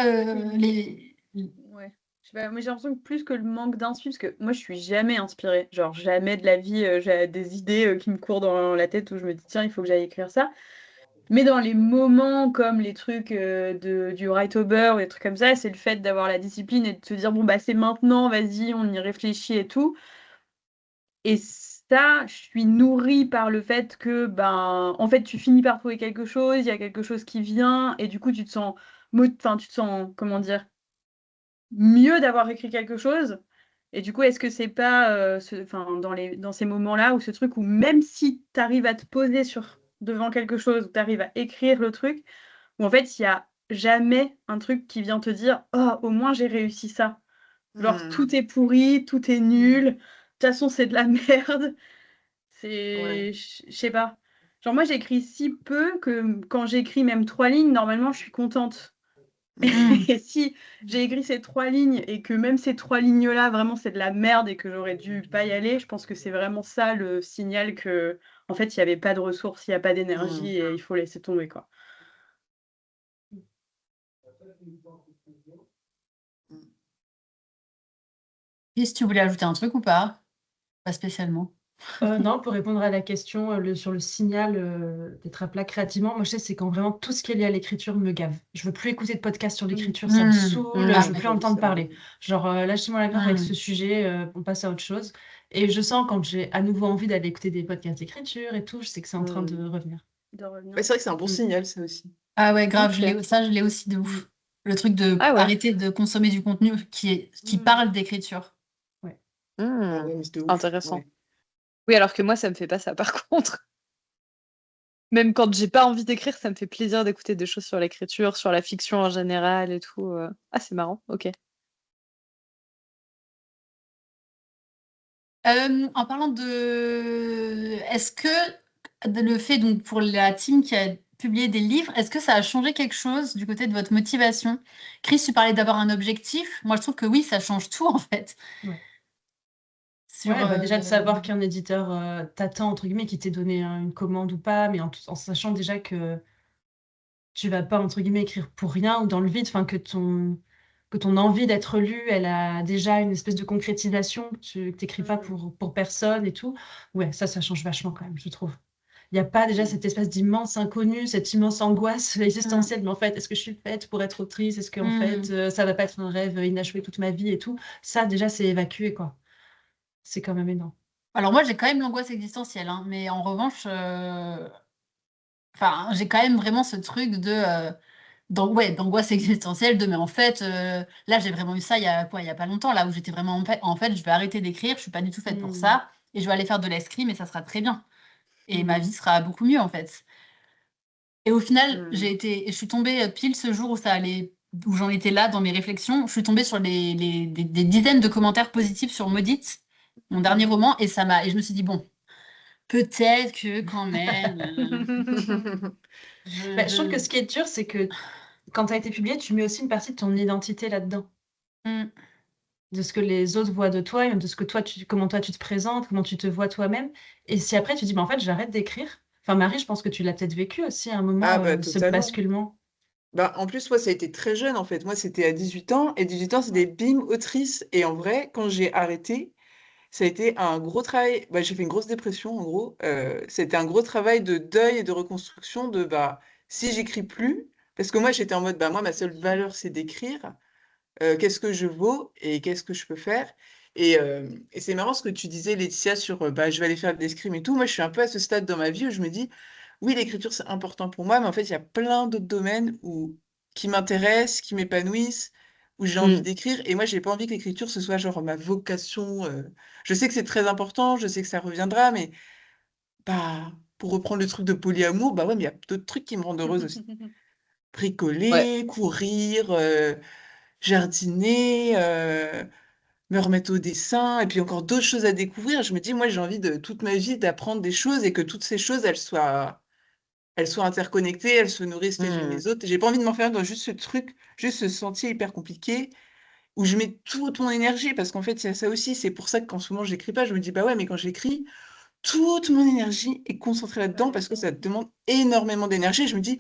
les... Ouais. Je sais pas, moi j'ai l'impression que plus que le manque d'inspi, parce que moi je suis jamais inspirée, genre jamais de la vie, j'ai des idées qui me courent dans la tête où je me dis tiens, il faut que j'aille écrire ça. Mais dans les moments comme les trucs du write over ou des trucs comme ça, c'est le fait d'avoir la discipline et de se dire bon bah c'est maintenant, vas-y, on y réfléchit et tout. Et ça, je suis nourrie par le fait que ben en fait tu finis par trouver quelque chose, il y a quelque chose qui vient et du coup tu te sens enfin tu te sens comment dire mieux d'avoir écrit quelque chose. Et du coup, est-ce que c'est pas enfin, dans ces moments-là où ce truc où même si tu arrives à te poser devant quelque chose, où tu arrives à écrire le truc, où en fait il y a jamais un truc qui vient te dire oh au moins j'ai réussi ça. Genre Mm. tout est pourri, tout est nul, de toute façon c'est de la merde. Ouais. Je sais pas. Genre moi j'écris si peu que quand j'écris même 3 lignes, normalement je suis contente. Mm. Hmm. Et si j'ai écrit ces 3 lignes et que même ces 3 lignes-là, vraiment, c'est de la merde et que j'aurais dû pas y aller, je pense que c'est vraiment ça le signal que, en fait, il n'y avait pas de ressources, il n'y a pas Mm. d'énergie et il faut laisser tomber, quoi. Et si tu voulais ajouter un truc ou pas? Pas spécialement. Non, pour répondre à la question sur le signal d'être à plat créativement, moi je sais, c'est quand vraiment tout ce qui est lié à l'écriture me gave. Je veux plus écouter de podcast sur l'écriture, ça me Hmm. saoule, Ah je veux ouais. plus entendre parler. Genre, lâchez-moi la grappe avec Hmm. ce sujet, on passe à autre chose. Et je sens quand j'ai à nouveau envie d'aller écouter des podcasts d'écriture et tout, je sais que c'est en train de revenir. De revenir. Ouais, c'est vrai que c'est un bon Mm. signal, ça aussi. Ah ouais, grave, Ok. ça, je l'ai aussi de Mm. ouf. Le truc de Ah ouais. arrêter de consommer du contenu qui Mm. parle d'écriture. Ouais. Ah Hmm. ouais, mais c'est de ouf. Intéressant. Ouais. Oui, alors que moi, ça me fait pas ça par contre. Même quand j'ai pas envie d'écrire, ça me fait plaisir d'écouter des choses sur l'écriture, sur la fiction en général et tout. Ah, c'est marrant, ok. En parlant est-ce que le fait, donc, pour la team qui a publié des livres, est-ce que ça a changé quelque chose du côté de votre motivation? Chris, tu parlais d'avoir un objectif. Moi, je trouve que oui, ça change tout, en fait. Ouais. Sur, Ouais, bah déjà de savoir qu'un éditeur t'attend, entre guillemets, qui t'ait donné une commande ou pas, mais en sachant déjà que tu vas pas, entre guillemets, écrire pour rien ou dans le vide, enfin, que ton envie d'être lu, elle a déjà une espèce de concrétisation, que tu t'écris pas pour personne et tout. Ouais, ça change vachement quand même, je trouve. Il n'y a pas déjà cette espèce d'immense inconnu, cette immense angoisse Mm. existentielle, mais en fait, est-ce que je suis faite pour être autrice? Est-ce que en fait, Mm. ça va pas être un rêve inachevé toute ma vie et tout? Ça, déjà, c'est évacué, quoi. C'est quand même énorme. Alors moi, j'ai quand même l'angoisse existentielle, hein, mais en revanche, enfin, j'ai quand même vraiment ce truc ouais, d'angoisse existentielle mais en fait, là, j'ai vraiment eu ça il y a quoi, il y a pas longtemps, là où j'étais vraiment en fait, je vais arrêter d'écrire, je suis pas du tout faite pour Hmm. ça, et je vais aller faire de l'escrime et ça sera très bien. Et ma Hmm. vie sera beaucoup mieux, en fait. Et au final, Mm. je suis tombée pile ce jour où j'en étais là dans mes réflexions, je suis tombée sur des dizaines de commentaires positifs sur Maudite, mon dernier roman, et je me suis dit, bon, peut-être que quand même, Bah, je trouve que ce qui est dur, c'est que quand tu as été publié, tu mets aussi une partie de ton identité là-dedans. Hmm. De ce que les autres voient de toi, et même de ce que toi, comment toi tu te présentes, comment tu te vois toi-même. Et si après tu dis, bah, en fait, j'arrête d'écrire. Enfin, Marie, je pense que tu l'as peut-être vécu aussi à un moment, Ah bah ce totalement. basculement. Bah, en plus, moi, ça a été très jeune, en fait. Moi, c'était à 18 ans. Et 18 ans, c'était bim, autrice. Et en vrai, quand j'ai arrêté, ça a été un gros travail. Bah, j'ai fait une grosse dépression, en gros. C'était un gros travail de deuil et de reconstruction de, bah, si j'écris plus, parce que moi, j'étais en mode, bah, moi, ma seule valeur, c'est d'écrire. Qu'est-ce que je vaux et qu'est-ce que je peux faire? Et c'est marrant ce que tu disais, Laetitia, sur, bah, je vais aller faire de l'escrime et tout. Moi, je suis un peu à ce stade dans ma vie où je me dis, oui, l'écriture, c'est important pour moi, mais en fait, il y a plein d'autres domaines qui m'intéressent, qui m'épanouissent, où j'ai envie Mm. d'écrire. Et moi, j'ai pas envie que l'écriture, ce soit genre ma vocation. Je sais que c'est très important, je sais que ça reviendra, mais bah, pour reprendre le truc de polyamour, bah ouais, mais il y a d'autres trucs qui me rendent heureuse aussi. Ouais. Bricoler, courir, jardiner, me remettre au dessin, et puis encore d'autres choses à découvrir. Je me dis, moi, j'ai envie de toute ma vie d'apprendre des choses et que toutes ces choses, elles soient interconnectées, elles se nourrissent les unes Mm. les autres. Et j'ai pas envie de m'enfermer dans juste ce truc, juste ce sentier hyper compliqué où je mets toute mon énergie, parce qu'en fait, il y a ça aussi. C'est pour ça que quand souvent j'écris pas, je me dis, bah ouais, mais quand j'écris, toute mon énergie est concentrée là-dedans parce que ça demande énormément d'énergie. Je me dis,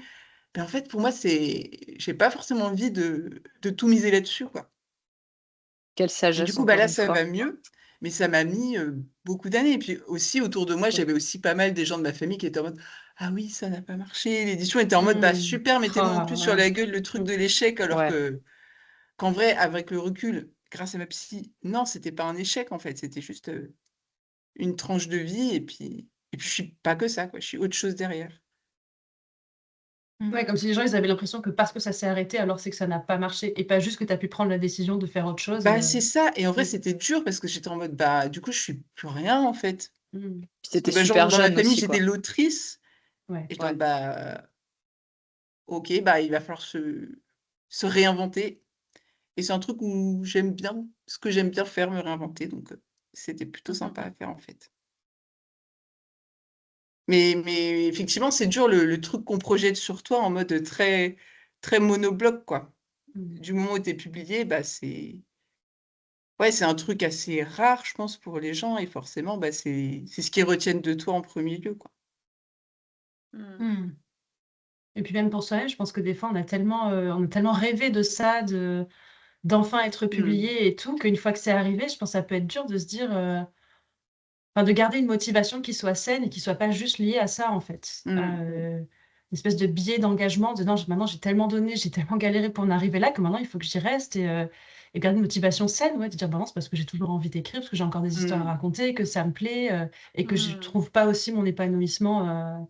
ben en fait, pour moi, j'ai pas forcément envie de tout miser là-dessus, quoi. Quelle Et du sagesse, coup, bah encore là, une ça fois. va mieux, mais ça m'a mis beaucoup d'années. Et puis aussi, autour de moi, Mm. j'avais aussi pas mal des gens de ma famille qui étaient en mode, ah oui, ça n'a pas marché. L'édition était en mode, bah Hmm. super, mettez-moi en plus sur Ah, la gueule le truc de l'échec, alors Ouais. qu'en vrai, avec le recul, grâce à ma psy, non, c'était pas un échec en fait, c'était juste une tranche de vie. Et puis je suis pas que ça, quoi. Je suis autre chose derrière. ouais, comme si les gens ils avaient l'impression que parce que ça s'est arrêté, alors c'est que ça n'a pas marché et pas juste que tu as pu prendre la décision de faire autre chose. Bah, c'est ça. Et en vrai, Mm. c'était dur parce que j'étais en mode, bah, du coup, je suis plus rien en fait. Mm. Puis Parce que, t'étais bah, genre, super dans ma jeune famille, aussi, j'étais quoi. l'autrice. Ouais. Et j'étais en Ouais. mode, bah, ok, bah, il va falloir se réinventer. Et c'est un truc où j'aime bien, ce que j'aime bien faire, me réinventer. Donc, c'était plutôt sympa à faire en fait. Mais effectivement, c'est dur le truc qu'on projette sur toi en mode très, très monobloc, quoi. Mm. Du moment où tu es publié, bah, c'est un truc assez rare, je pense, pour les gens. Et forcément, bah, c'est ce qu'ils retiennent de toi en premier lieu, quoi. Hmm. Et puis même pour soi-même, je pense que des fois on a tellement rêvé de ça, d'enfin être Mm. publié et tout, qu'une fois que c'est arrivé, je pense que ça peut être dur de se dire, enfin, de garder une motivation qui soit saine et qui soit pas juste liée à ça en fait. Mm. Une espèce de biais d'engagement, de non, maintenant j'ai tellement donné, j'ai tellement galéré pour en arriver là que maintenant il faut que j'y reste et garder une motivation saine, ouais, de dire bah non, c'est parce que j'ai toujours envie d'écrire, parce que j'ai encore des histoires à Mm. raconter, que ça me plaît et que je trouve pas aussi mon épanouissement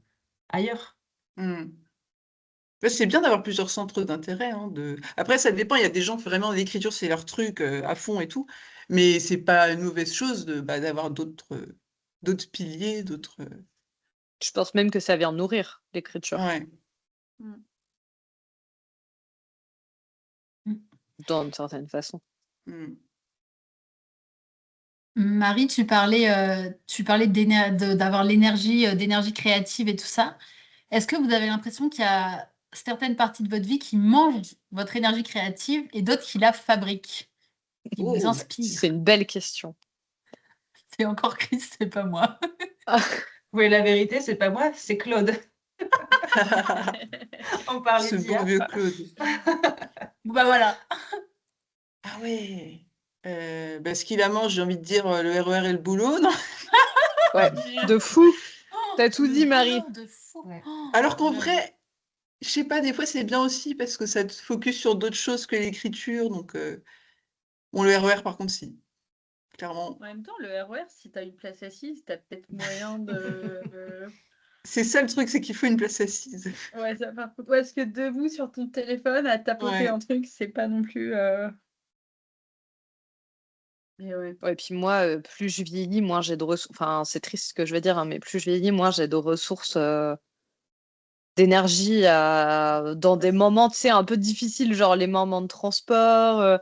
ailleurs. Mm. Ouais, c'est bien d'avoir plusieurs centres d'intérêt, hein, Après, ça dépend. Il y a des gens, vraiment, l'écriture, c'est leur truc à fond et tout. Mais c'est pas une mauvaise chose d'avoir d'autres piliers, d'autres. Je pense même que ça vient nourrir l'écriture, Ouais. d'une certaine façon. Mm. Marie, tu parlais d'avoir d'énergie créative et tout ça. Est-ce que vous avez l'impression qu'il y a certaines parties de votre vie qui mangent votre énergie créative et d'autres qui la fabriquent, qui vous Oh. C'est inspirent? une belle question. C'est encore Chris, c'est pas moi. Oui, la vérité, c'est pas moi, c'est Claude. On parlait Ce bon d'IA. vieux Claude. Bon, bah voilà. Ah ouais. Ce qu'il a mange, j'ai envie de dire le RER et le boulot, non? Ouais, de fou. T'as tout Le dit, Marie. boulot de fou. Ouais. Oh, Alors qu'en j'avoue. vrai, je sais pas, des fois c'est bien aussi parce que ça te focus sur d'autres choses que l'écriture. Donc, bon, le RER par contre, si, clairement. En même temps, le RER, si t'as une place assise, t'as peut-être moyen de. C'est ça le truc, c'est qu'il faut une place assise. Ouais, ça par contre. Ouais, parce que debout sur ton téléphone à tapoter Ouais. un truc, c'est pas non plus. Mais ouais. Ouais, puis moi, plus je vieillis, moins j'ai de ressources. Enfin, c'est triste ce que je veux dire, hein, mais plus je vieillis, moins j'ai de ressources d'énergie dans des moments, tu sais, un peu difficiles, genre les moments de transport,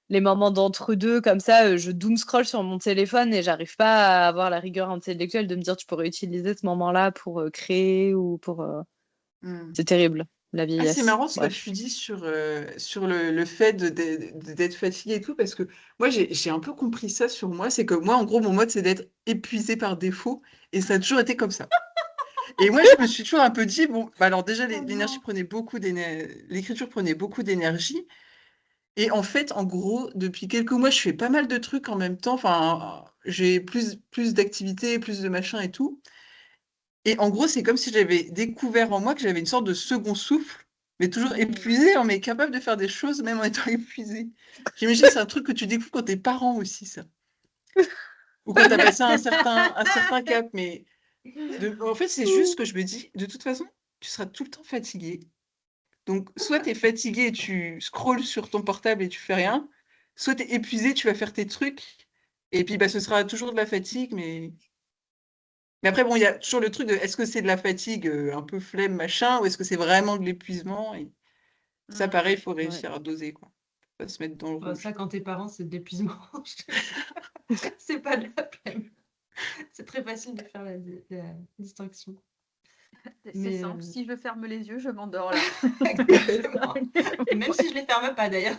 les moments d'entre-deux, comme ça, je doom scroll sur mon téléphone et j'arrive pas à avoir la rigueur intellectuelle de me dire tu pourrais utiliser ce moment-là pour créer ou pour. Hmm. C'est terrible, la Ah, c'est vieillesse. marrant ce que Bref. tu dis sur le fait d'être fatigué et tout, parce que moi, j'ai un peu compris ça sur moi. C'est que moi, en gros, mon mode, c'est d'être épuisé par défaut, et ça a toujours été comme ça. Et moi, je me suis toujours un peu dit, bon, bah alors déjà, l'écriture prenait beaucoup d'énergie. Et en fait, en gros, depuis quelques mois, je fais pas mal de trucs en même temps. Enfin, j'ai plus d'activités, plus de machins et tout. Et en gros, c'est comme si j'avais découvert en moi que j'avais une sorte de second souffle, mais toujours épuisé, mais capable de faire des choses même en étant épuisé. J'imagine que c'est un truc que tu découvres quand t'es parent aussi, ça. Ou quand t'as passé un certain cap. Mais en fait, c'est juste que je me dis, de toute façon, tu seras tout le temps fatigué. Donc, soit tu es fatigué et tu scrolles sur ton portable et tu fais rien, soit tu es épuisé, tu vas faire tes trucs, et puis ce sera toujours de la fatigue, mais après, bon, il y a toujours le truc de est-ce que c'est de la fatigue un peu flemme, machin, ou est-ce que c'est vraiment de l'épuisement? Et ça, pareil, il faut Ouais. réussir à doser, quoi. Faut pas se mettre dans le rouge. Ça, quand t'es parent, c'est de l'épuisement. C'est pas de la flemme. C'est très facile de faire la distinction. C'est Mais, simple, si je ferme les yeux, je m'endors là. Exactement. Et même si je les ferme pas d'ailleurs.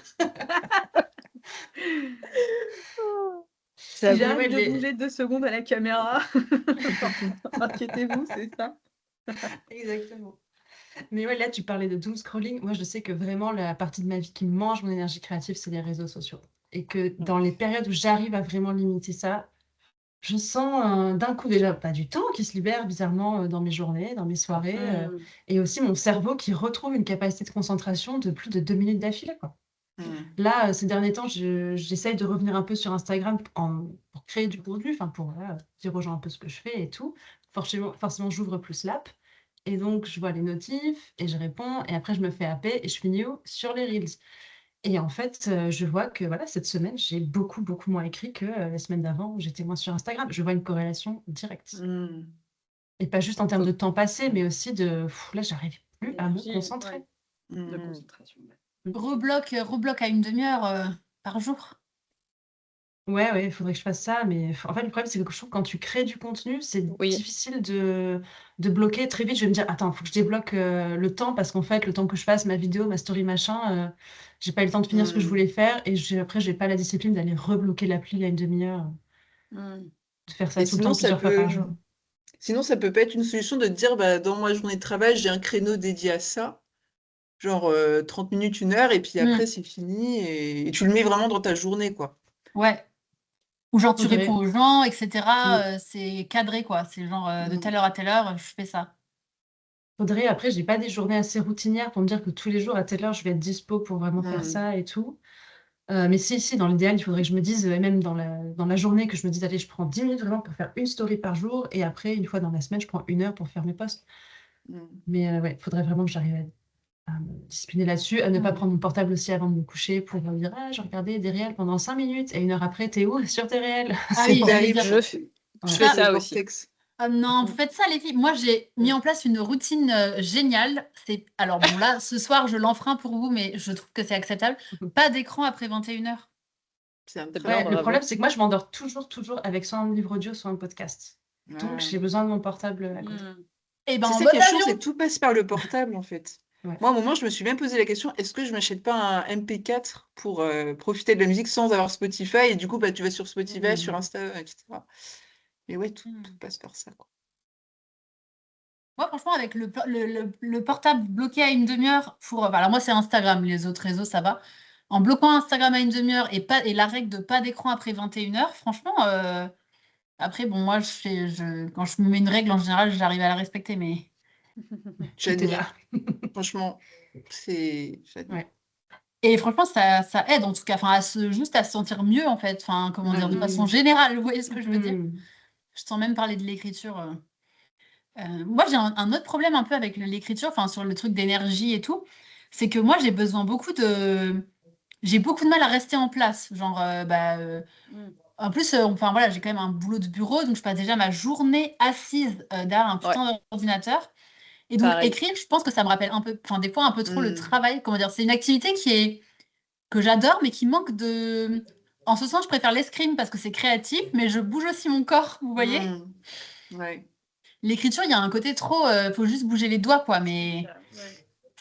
Ça Si va. j'arrive de les- bouger 2 secondes à la caméra, inquiétez-vous, c'est ça. Exactement. Mais ouais, là, tu parlais de doom scrolling. Moi, je sais que vraiment, la partie de ma vie qui mange mon énergie créative, c'est les réseaux sociaux. Et que dans les périodes où j'arrive à vraiment limiter ça, je sens d'un coup déjà pas du temps qui se libère bizarrement dans mes journées, dans mes soirées, et aussi mon cerveau qui retrouve une capacité de concentration de plus de 2 minutes d'affilée, quoi. Là, ces derniers temps, j'essaye de revenir un peu sur Instagram pour créer du contenu, enfin pour voilà, dire aux gens un peu ce que je fais et tout. Forcément, j'ouvre plus l'app et donc je vois les notifs et je réponds et après je me fais happer et je finis sur les Reels. Et en fait, je vois que voilà, cette semaine, j'ai beaucoup, beaucoup moins écrit que la semaine d'avant où j'étais moins sur Instagram. Je vois une corrélation directe. Et pas juste en termes de temps passé, mais aussi là, j'arrive plus à me Énergie, concentrer. ouais, de concentration. Rebloc à une demi-heure par jour. Ouais, il faudrait que je fasse ça, mais en fait, le problème, c'est que je trouve que quand tu crées du contenu, c'est Oui. difficile de bloquer très vite. Je vais me dire, attends, il faut que je débloque le temps parce qu'en fait, le temps que je fasse ma vidéo, ma story, machin, j'ai pas eu le temps de finir ce que je voulais faire et après, j'ai pas la discipline d'aller rebloquer l'appli à une demi-heure, de faire ça Et tout le sinon, temps plusieurs fois par jour. Sinon, ça peut pas être une solution de te dire, dans ma journée de travail, j'ai un créneau dédié à ça, genre 30 minutes, 1 heure, et puis après, c'est fini, et tu le mets vraiment dans ta journée, quoi. Ouais. Ou genre tu Faudrait- réponds aux gens, etc. C'est cadré, quoi. C'est genre de telle heure à telle heure, je fais ça. Après, j'ai pas des journées assez routinières pour me dire que tous les jours à telle heure, je vais être dispo pour vraiment faire ça et tout. Mais si, dans l'idéal, il faudrait que je me dise, et même dans la journée, que je me dise, allez, je prends 10 minutes vraiment pour faire une story par jour, et après, une fois dans la semaine, je prends 1 heure pour faire mes posts. Mais ouais, il faudrait vraiment que j'arrive à me discipliner là-dessus, à ne pas prendre mon portable aussi avant de me coucher pour me dire, ah, j'ai regardé des réels pendant 5 minutes, et 1 heure après, t'es où sur tes réels? Ah oui, j'allais dire. Je fais ça aussi. Ah non, vous faites ça les filles. Moi, j'ai mis en place une routine géniale. Alors bon, là, ce soir, je l'enfreins pour vous, mais je trouve que c'est acceptable. Pas d'écran après 21h. C'est un C'est très pas Ouais, bon. le bravo. problème, c'est que moi, je m'endors toujours avec soit un livre audio, soit un podcast. Donc, Ouais. j'ai besoin de mon portable à côté. Et ben, C'est en ça mode qui est chaud, avion. c'est que tout passe par le portable, en fait. Ouais. Moi, à un moment, je me suis même posé la question, est-ce que je m'achète pas un MP4 pour profiter de la musique sans avoir Spotify? Et du coup, tu vas sur Spotify, sur Insta, etc. Mais ouais, tout passe par ça, quoi. Moi, franchement, avec le portable bloqué à une demi-heure alors moi, c'est Instagram. Les autres réseaux, ça va. En bloquant Instagram à une demi-heure et la règle de pas d'écran après 21h, franchement, après, bon, moi, quand je me mets une règle, en général, j'arrive à la respecter, mais... J'admire. Franchement, j'admire. Ouais. Et franchement, ça aide, en tout cas, enfin, juste à se sentir mieux, en fait. Enfin, comment dire, de façon générale, vous voyez ce que je veux dire? Je sens même parler de l'écriture. Moi, j'ai un autre problème un peu avec l'écriture, enfin, sur le truc d'énergie et tout. C'est que moi, j'ai beaucoup de mal à rester en place. Genre, en plus, enfin, voilà, j'ai quand même un boulot de bureau, donc je passe déjà ma journée assise derrière un putain d'ordinateur. Et donc, Pareil. écrire, je pense que ça me rappelle un peu, enfin, des fois, un peu trop le travail. Comment dire, c'est une activité que j'adore, mais qui manque de. En ce sens, je préfère l'escrime parce que c'est créatif, mais je bouge aussi mon corps, vous voyez? Ouais. L'écriture, il y a un côté trop. Faut juste bouger les doigts, quoi, mais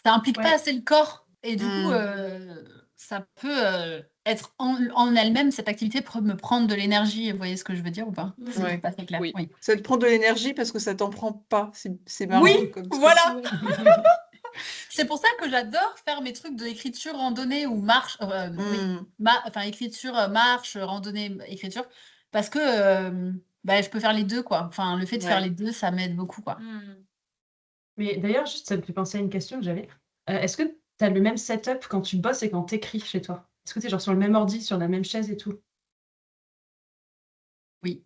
ça implique pas assez le corps. Et du coup, ça peut être en elle-même, cette activité peut me prendre de l'énergie. Vous voyez ce que je veux dire ou pas? C'est pas très clair. Oui. Oui. Ça te prend de l'énergie parce que ça t'en prend pas. C'est marrant. Oui, comme voilà. C'est pour ça que j'adore faire mes trucs d'écriture, randonnée ou marche. Enfin, écriture, marche, randonnée, écriture. Parce que je peux faire les deux, quoi. Enfin, le fait de faire les deux, ça m'aide beaucoup, quoi. Mais d'ailleurs, juste, ça me fait penser à une question que j'avais. Est-ce que tu as le même setup quand tu bosses et quand tu écris chez toi? Est-ce que tu es genre sur le même ordi, sur la même chaise et tout? Oui.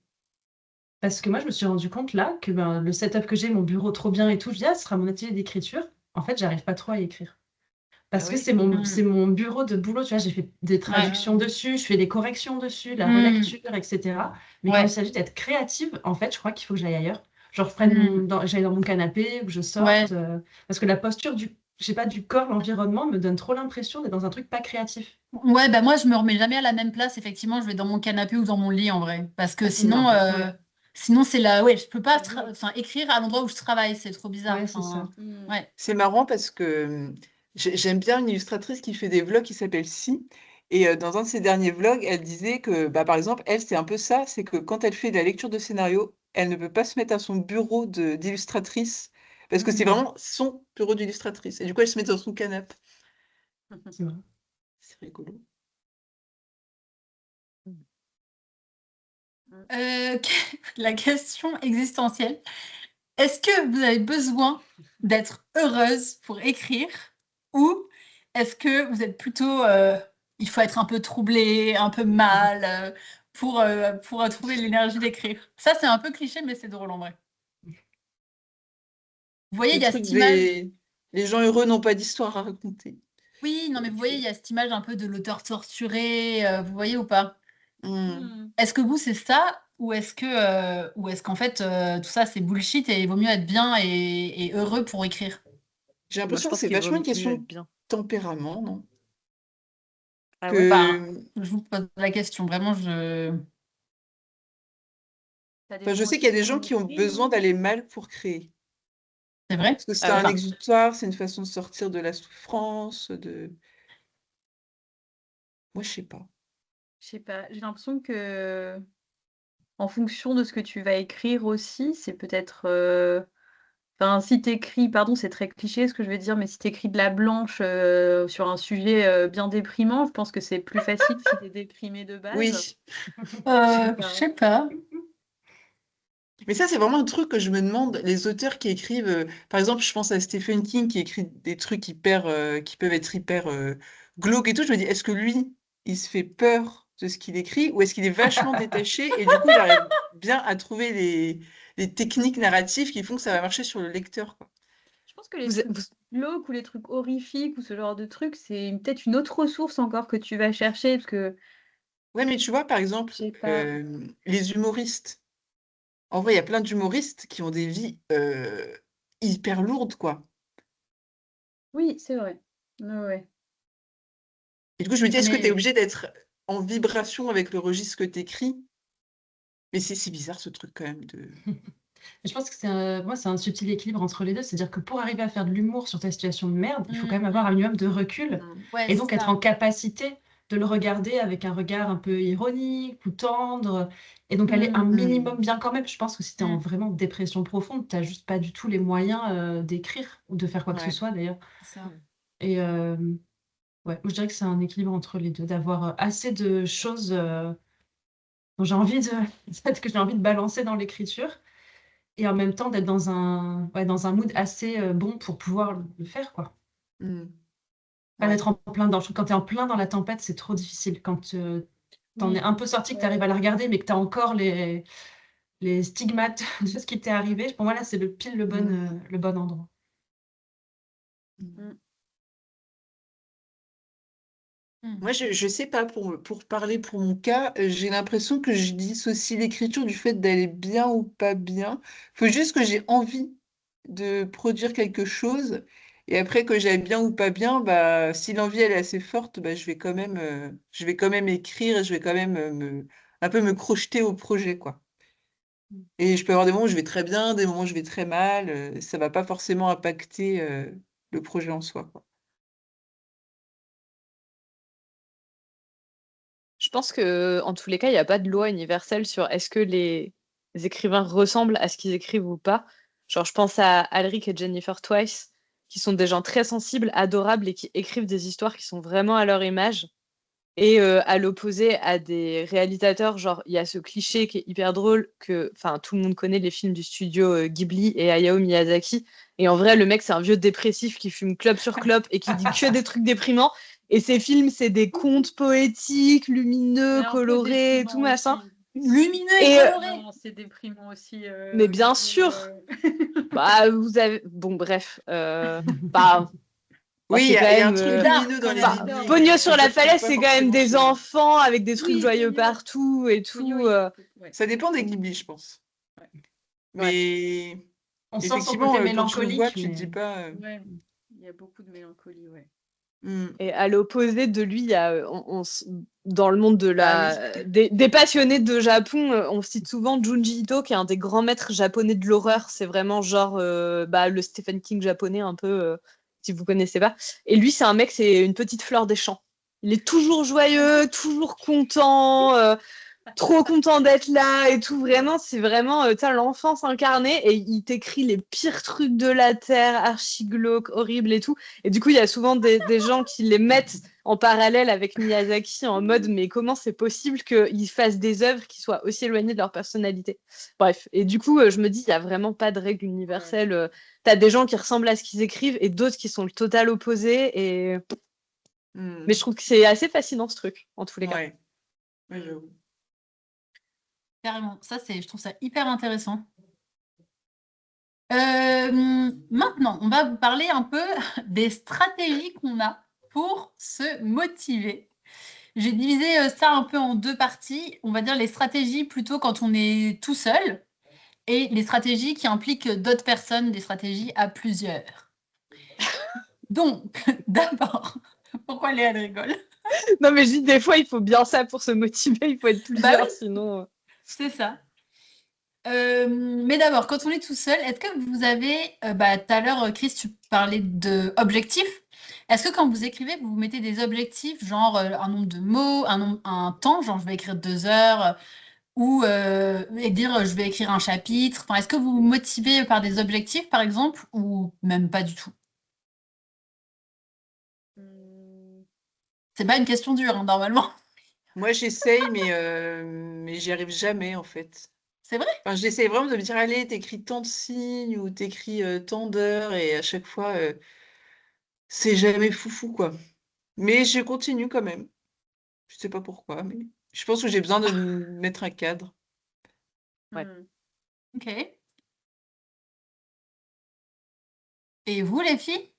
Parce que moi, je me suis rendu compte là que le setup que j'ai, mon bureau trop bien et tout, je dis, ah, ce sera mon atelier d'écriture. En fait, j'arrive pas trop à y écrire. Parce Ah que oui. c'est mon bureau de boulot, tu vois, j'ai fait des traductions dessus, je fais des corrections dessus, la relecture, etc. Mais quand il Ouais. s'agit d'être créative, en fait, je crois qu'il faut que j'aille ailleurs. Genre, j'aille dans mon canapé, ou que je Ouais. sorte, parce que la posture je sais pas, du corps, l'environnement me donne trop l'impression d'être dans un truc pas créatif. Ouais, bah moi je me remets jamais à la même place, effectivement, je vais dans mon canapé ou dans mon lit en vrai. Parce que Ah, c'est sinon, marrant. Ouais, sinon c'est là. Ouais, je peux pas écrire à l'endroit où je travaille, c'est trop bizarre. ouais, c'est ça. Ouais. C'est marrant parce que j'aime bien une illustratrice qui fait des vlogs qui s'appelle Si. Et dans un de ses derniers vlogs, elle disait que, bah, par exemple, elle, c'est un peu ça, c'est que quand elle fait de la lecture de scénario, elle ne peut pas se mettre à son bureau d'illustratrice parce que c'est vraiment son bureau d'illustratrice. Et du coup, elle se met dans son canapé. C'est marrant. C'est rigolo. La question existentielle. Est-ce que vous avez besoin d'être heureuse pour écrire ou est-ce que vous êtes plutôt il faut être un peu troublé, un peu mal pour trouver l'énergie d'écrire? Ça, c'est un peu cliché, mais c'est drôle en vrai. Vous voyez, Le il y a truc cette image. les gens heureux n'ont pas d'histoire à raconter. Oui, non, mais vous voyez, il y a cette image un peu de l'auteur torturé, vous voyez ou pas? Hmm. Est-ce que vous, c'est ça ou est-ce qu'en fait, tout ça, c'est bullshit et il vaut mieux être bien et heureux pour écrire? J'ai Moi, je l'impression que pense c'est qu'il vachement vaut une mieux question être de bien. tempérament, non? Ah ouais? Bah, Que, je vous pose la question, vraiment, je... Ça enfin, je dépend sais qu'il aussi y a de des ce gens qu'on qui ont écrit, besoin non? d'aller mal pour créer. C'est vrai? Parce que c'est Ah ouais. un Enfin, exutoire, c'est une façon de sortir de la souffrance, de... Moi, je sais pas. Je sais pas, j'ai l'impression que en fonction de ce que tu vas écrire aussi, c'est peut-être, enfin, si t'écris, pardon, c'est très cliché ce que je vais dire, mais si t'écris de la blanche sur un sujet bien déprimant, je pense que c'est plus facile si t'es déprimé de base. Oui, Je sais je pas. sais pas. mais ça, c'est vraiment un truc que je me demande, les auteurs qui écrivent, par exemple, je pense à Stephen King qui écrit des trucs qui peuvent être hyper glauques et tout, je me dis, est-ce que lui, il se fait peur de ce qu'il écrit ou est-ce qu'il est vachement détaché et du coup, il arrive bien à trouver les techniques narratives qui font que ça va marcher sur le lecteur, quoi. Je pense que les Vous, êtes- trucs vous- glauques ou les trucs horrifiques ou ce genre de trucs, c'est peut-être une autre ressource encore que tu vas chercher parce que Ouais, mais tu vois, par exemple, je sais pas. les humoristes, en vrai, il y a plein d'humoristes qui ont des vies hyper lourdes, quoi. Oui, c'est vrai. Ouais, ouais. Et du coup, je me dis, Ah, est-ce que tu es mais obligé d'être en vibration avec le registre que tu écris? Mais c'est bizarre ce truc quand même de. Je pense que moi, c'est un subtil équilibre entre les deux. C'est-à-dire que pour arriver à faire de l'humour sur ta situation de merde, il faut quand même avoir un minimum de recul ouais, et c'est donc être en ça. capacité de le regarder avec un regard un peu ironique ou tendre et donc aller un Mm, minimum bien quand même. Je pense que si tu es en mm, vraiment dépression profonde, tu n'as juste pas du tout les moyens d'écrire ou de faire quoi que ce Ouais. soit d'ailleurs. c'est ça. Et ouais, moi, je dirais que c'est un équilibre entre les deux, d'avoir assez de choses dont j'ai envie de, peut-être que j'ai envie de balancer dans l'écriture et en même temps d'être dans un mood assez bon pour pouvoir le faire, quoi. Mm. Pas Ouais. d'être en plein dans, quand tu es en plein dans la tempête, c'est trop difficile. Quand t'en es Oui. un peu sorti, que tu arrives à la regarder, mais que tu as encore les stigmates de ce qui t'est arrivé, pour moi, là, c'est le bon endroit. Mm. Mm. Mm. Moi, je sais pas, pour parler pour mon cas, j'ai l'impression que je dissocie l'écriture du fait d'aller bien ou pas bien. Faut juste que j'ai envie de produire quelque chose. Et après, que j'aille bien ou pas bien, bah, si l'envie elle est assez forte, bah, je vais quand même écrire et je vais quand même un peu me crocheter au projet, quoi. Et je peux avoir des moments où je vais très bien, des moments où je vais très mal. Ça va pas forcément impacter le projet en soi, quoi. Je pense que en tous les cas, il n'y a pas de loi universelle sur est-ce que les écrivains ressemblent à ce qu'ils écrivent ou pas. Genre, je pense à Alric et Jennifer Twice, qui sont des gens très sensibles, adorables et qui écrivent des histoires qui sont vraiment à leur image. Et à l'opposé, à des réalisateurs, genre, il y a ce cliché qui est hyper drôle que, enfin, tout le monde connaît les films du studio Ghibli et Hayao Miyazaki. Et en vrai, le mec, c'est un vieux dépressif qui fume clope sur clope et qui dit que des trucs déprimants. Et ces films, c'est des contes poétiques, lumineux, C'est un peu colorés, tout déprimant machin. aussi. Lumineux et Et, coloré. Non, c'est déprimant aussi. mais bien Ghibli, sûr, bah, vous avez. Bon, bref. Bah, Oui, il c'est y quand a un même, truc dark, lumineux dans les quand même. idées. Pogno sur la Ça, c'est falaise, pas c'est quand même forcément des sûr. enfants avec des trucs Oui, joyeux Pogno. partout et Pogno, tout. ouais. Ça dépend des Ghibli, je pense. Ouais. Mais On sent son effectivement, côté quand tu le vois, mélancolique, tu te mais dis pas. Ouais. Il y a beaucoup de mélancolie, ouais. Et à l'opposé de lui, il y a, dans le monde de Ah des passionnés de Japon, on cite souvent Junji Ito, qui est un des grands maîtres japonais de l'horreur. C'est vraiment genre le Stephen King japonais, un peu, si vous connaissez pas. Et lui, c'est un mec, c'est une petite fleur des champs. Il est toujours joyeux, toujours content, trop content d'être là et tout. Vraiment, c'est vraiment l'enfance incarnée et il t'écrit les pires trucs de la terre, archi glauques, horribles et tout. Et du coup, il y a souvent des gens qui les mettent en parallèle avec Miyazaki en mode mais comment c'est possible qu'ils fassent des œuvres qui soient aussi éloignées de leur personnalité. Bref, et du coup, je me dis, il n'y a vraiment pas de règle universelle. T'as des gens qui ressemblent à ce qu'ils écrivent et d'autres qui sont le total opposé. Mais je trouve que c'est assez fascinant ce truc, en tous les cas. Ouais, j'avoue. Carrément. Je trouve ça hyper intéressant. Maintenant, on va vous parler un peu des stratégies qu'on a pour se motiver. J'ai divisé ça un peu en deux parties. On va dire les stratégies plutôt quand on est tout seul et les stratégies qui impliquent d'autres personnes, des stratégies à plusieurs. Donc, d'abord, pourquoi Léa rigole? Non, mais je dis, des fois, il faut bien ça pour se motiver, il faut être plusieurs, oui. sinon... C'est ça. Mais d'abord, quand on est tout seul, est-ce que vous avez, tout à l'heure, Chris, tu parlais d'objectifs. Est-ce que quand vous écrivez, vous mettez des objectifs, genre un nombre de mots, un temps, genre je vais écrire 2 heures, ou et dire je vais écrire un chapitre. Enfin, est-ce que vous vous motivez par des objectifs, par exemple, ou même pas du tout? C'est pas une question dure, hein, normalement. Moi, j'essaye, mais j'y arrive jamais, en fait. C'est vrai? Enfin, j'essaie vraiment de me dire, allez, t'écris tant de signes ou t'écris tant d'heures, et à chaque fois, c'est jamais foufou, quoi. Mais je continue quand même. Je sais pas pourquoi, mais je pense que j'ai besoin de me mettre un cadre. Ouais. Ok. Et vous, les filles?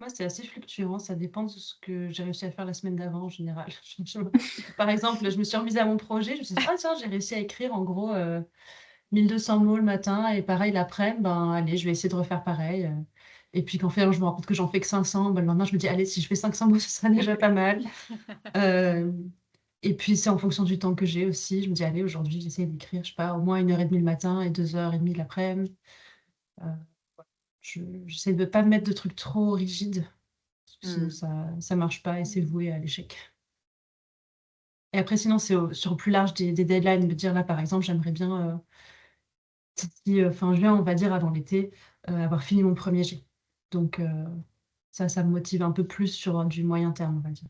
moi, c'est assez fluctuant. Ça dépend de ce que j'ai réussi à faire la semaine d'avant, en général. Par exemple, je me suis remise à mon projet. Je me suis dit, ah tiens, j'ai réussi à écrire en gros 1200 mots le matin et pareil l'après-midi. Ben, allez, je vais essayer de refaire pareil. Et puis quand fait, je me rends compte que j'en fais que 500. Ben, le lendemain, je me dis, allez, si je fais 500 mots, ce sera déjà pas mal. Et puis, c'est en fonction du temps que j'ai aussi. Je me dis, allez, aujourd'hui, j'essaie d'écrire, je sais pas, au moins 1h30 le matin et 2h30 l'après-midi. J'essaie de ne pas me mettre de trucs trop rigides, parce que sinon ça marche pas et c'est voué à l'échec. Et après, sinon, c'est sur le plus large des deadlines, me dire là, par exemple, j'aimerais bien, d'ici fin juin, on va dire, avant l'été, avoir fini mon premier jet. Donc, ça me motive un peu plus sur du moyen terme, on va dire.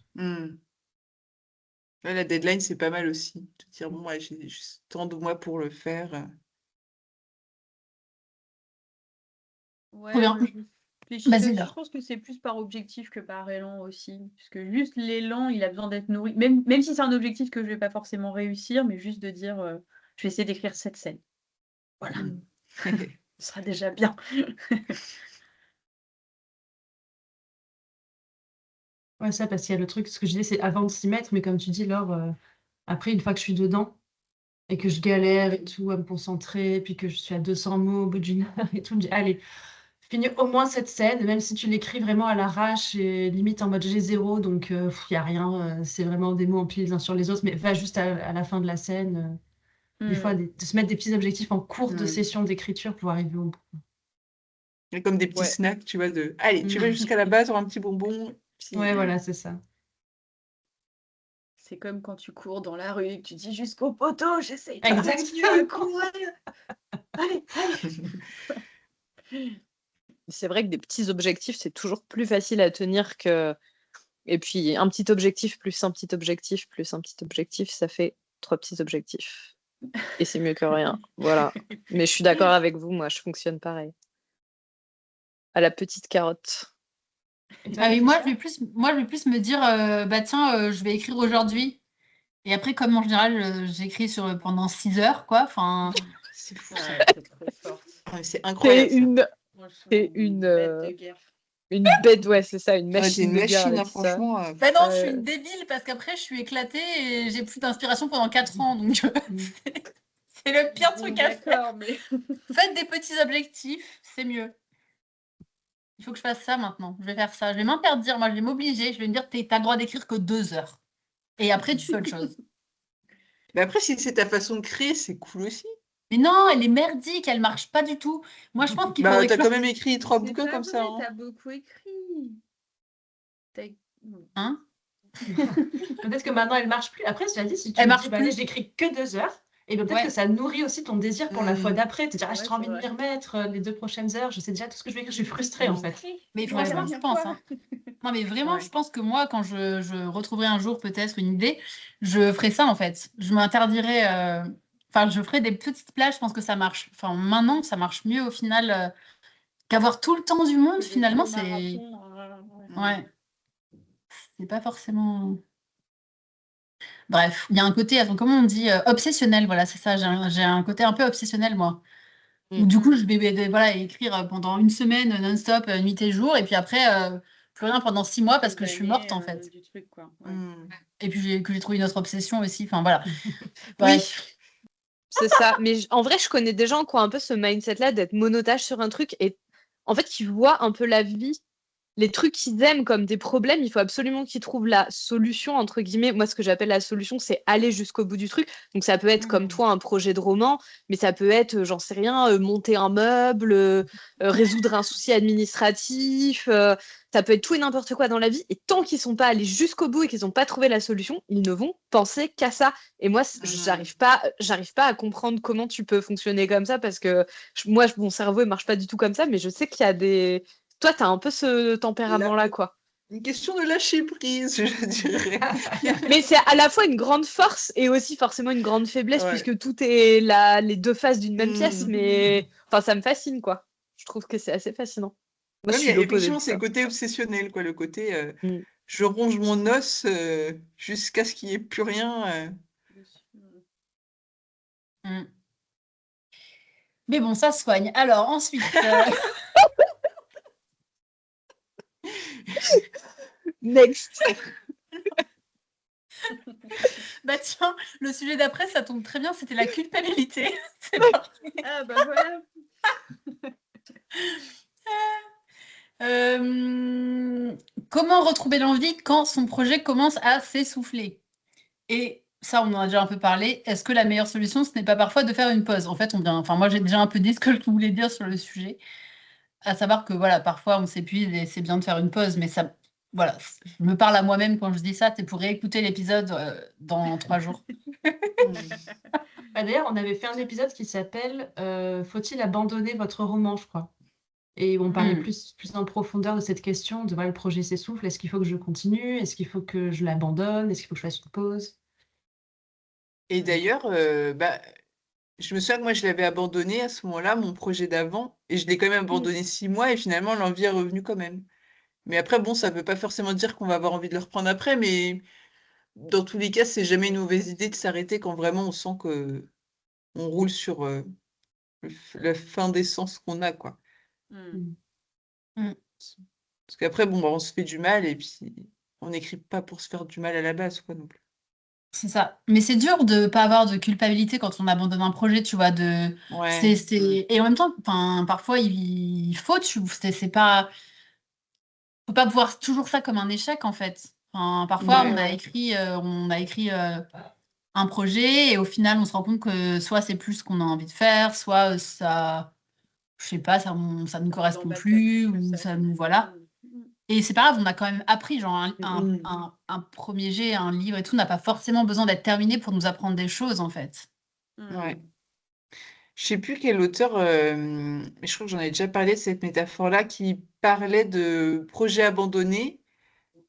Ouais, la deadline, c'est pas mal aussi. De dire, bon, ouais, j'ai juste tant de mois pour le faire. Ouais, Trop bien. Vas-y, je pense que c'est plus par objectif que par élan aussi. Parce que juste l'élan, il a besoin d'être nourri. Même si c'est un objectif que je vais pas forcément réussir, mais juste de dire je vais essayer d'écrire cette scène. Voilà. Ce sera déjà bien. Ouais, ça, parce qu'il y a le truc, ce que je disais, c'est avant de s'y mettre, mais comme tu dis, Laure, après, une fois que je suis dedans et que je galère et tout, à me concentrer, puis que je suis à 200 mots au bout d'une heure et tout, je me dis, allez, finis au moins cette scène, même si tu l'écris vraiment à l'arrache et limite en mode G0, donc il n'y a rien, c'est vraiment des mots empilés les uns sur les autres, mais va juste à la fin de la scène. Des fois, de se mettre des petits objectifs en cours de session d'écriture pour arriver au bout. Et comme des petits snacks, tu vois, allez, tu vas jusqu'à la base, un petit bonbon. Puis... Ouais, voilà, c'est ça. C'est comme quand tu cours dans la rue et que tu dis jusqu'au poteau, j'essaie de Exactement. continuer à courir. Allez. C'est vrai que des petits objectifs, c'est toujours plus facile à tenir que... Et puis, un petit objectif plus un petit objectif plus un petit objectif, ça fait 3 petits objectifs. Et c'est mieux que rien. Voilà. Mais je suis d'accord avec vous, moi, je fonctionne pareil. À la petite carotte. Moi, je vais plus me dire, tiens, je vais écrire aujourd'hui. Et après, comme en général, j'écris pendant 6 heures, quoi. Enfin, c'est fou. C'est très fort. C'est incroyable. C'est une bête de guerre. une bête, ouais, c'est ça, une Ouais, t'es machine une de guerre machine, hein, avec ça. franchement. Bah non, je suis Ouais. une débile parce qu'après, je suis éclatée et j'ai plus d'inspiration pendant 4 ans. Donc, c'est le pire truc à faire. D'accord, mais Faites des petits objectifs, c'est mieux. Il faut que je fasse ça maintenant. Je vais faire ça. Je vais m'interdire. Moi, je vais m'obliger. Je vais me dire, t'as le droit d'écrire que 2 heures. Et après, tu fais autre chose. Mais après, si c'est ta façon de créer, c'est cool aussi. Mais non, elle est merdique. Elle marche pas du tout. Moi, je pense qu'il Bah, faudrait t'as que quand même écrit 3 c'est bouquins pas comme ça. vrai, Hein. t'as beaucoup écrit. T'as- Hein Peut-être que maintenant, elle marche plus. Après, cela dit, si tu Elle me marche dis, bah, plus. allez, j'écris que 2 heures, et ben, peut-être Ouais. que ça nourrit aussi ton désir pour la fois Mm. d'après. Te dire, ah, j'ai Ouais, trop envie c'est de m'y vrai. remettre les 2 prochaines heures, je sais déjà tout ce que je vais écrire, je suis frustrée en fait. Mais Ouais, franchement, ouais. je pense. Hein. Non, mais vraiment, Ouais. je pense que moi, quand je retrouverai un jour peut-être une idée, je ferai ça en fait. Je m'interdirai. Enfin, je ferai des petites plages. Je pense que ça marche. Enfin, maintenant, ça marche mieux au final qu'avoir tout le temps du monde. Des Finalement, gros c'est. marathons, Ouais. C'est pas forcément. Bref, il y a un côté, attends, comment on dit, obsessionnel. Voilà, c'est ça. J'ai un côté un peu obsessionnel, moi. Où du coup, je vais voilà, écrire pendant une semaine non-stop, nuit et jour. Et puis après, plus rien pendant 6 mois parce que je suis morte en fait. Du truc, quoi. Ouais. Mm. Et puis que j'ai trouvé une autre obsession aussi. Enfin voilà. Oui, Bref. c'est ça. Mais en vrai, je connais des gens qui ont un peu ce mindset-là d'être monotage sur un truc et en fait, qui voient un peu la vie, les trucs qu'ils aiment comme des problèmes, il faut absolument qu'ils trouvent la solution, entre guillemets. Moi, ce que j'appelle la solution, c'est aller jusqu'au bout du truc. Donc, ça peut être comme toi un projet de roman, mais ça peut être, j'en sais rien, monter un meuble, résoudre un souci administratif. Ça peut être tout et n'importe quoi dans la vie. Et tant qu'ils sont pas allés jusqu'au bout et qu'ils n'ont pas trouvé la solution, ils ne vont penser qu'à ça. Et moi, j'arrive pas à comprendre comment tu peux fonctionner comme ça parce que moi, mon cerveau, il marche pas du tout comme ça, mais je sais qu'il y a des. Toi, tu as un peu ce tempérament-là, quoi. Une question de lâcher prise, je dirais. Mais c'est à la fois une grande force et aussi forcément une grande faiblesse, Ouais. puisque tout est là, les deux faces d'une même pièce. Mm. Mais enfin, ça me fascine, quoi. Je trouve que c'est assez fascinant. Moi, Ouais, je mais suis l'opposé effectivement, de c'est ça. le côté obsessionnel, quoi, le côté Mm. je ronge mon os jusqu'à ce qu'il n'y ait plus rien. Mm. Mais bon, ça se soigne. Alors ensuite, Next. bah tiens, le sujet d'après, ça tombe très bien, c'était la culpabilité. C'est parti. Ah, bah voilà. Comment retrouver l'envie quand son projet commence à s'essouffler? Et ça, on en a déjà un peu parlé. Est-ce que la meilleure solution, ce n'est pas parfois de faire une pause? En fait, enfin, moi, j'ai déjà un peu dit ce que je voulais dire sur le sujet. À savoir que, voilà, parfois, on s'épuise et c'est bien de faire une pause, mais ça, voilà, je me parle à moi-même quand je dis ça. C'est pour réécouter l'épisode dans 3 jours. Bah, d'ailleurs, on avait fait un épisode qui s'appelle Faut-il abandonner votre roman, je crois. Et on parlait plus en profondeur de cette question de voilà, le projet s'essouffle, est-ce qu'il faut que je continue? Est-ce qu'il faut que je l'abandonne? Est-ce qu'il faut que je fasse une pause? Et d'ailleurs, bah, je me souviens que moi, je l'avais abandonné à ce moment-là, mon projet d'avant, et je l'ai quand même abandonné 6 mois, et finalement, l'envie est revenue quand même. Mais après, bon, ça ne veut pas forcément dire qu'on va avoir envie de le reprendre après, mais dans tous les cas, c'est jamais une mauvaise idée de s'arrêter quand vraiment on sent que on roule sur la fin d'essence qu'on a, quoi. Parce qu'après, bon, bah, on se fait du mal, et puis on n'écrit pas pour se faire du mal à la base, quoi, non plus. C'est ça. Mais c'est dur de pas avoir de culpabilité quand on abandonne un projet, tu vois. Ouais. Et en même temps, enfin, parfois, il faut, c'est pas. Faut pas voir toujours ça comme un échec, en fait. Enfin, parfois, Ouais, on a écrit un projet et au final, on se rend compte que soit c'est plus ce qu'on a envie de faire, soit ça, je sais pas, ça nous correspond plus, ou ça nous. Voilà. Et c'est pas grave, on a quand même appris, genre un premier jet, un livre et tout n'a pas forcément besoin d'être terminé pour nous apprendre des choses, en fait. Ouais. Je sais plus quel auteur, mais je crois que j'en avais déjà parlé de cette métaphore-là, qui parlait de projets abandonnés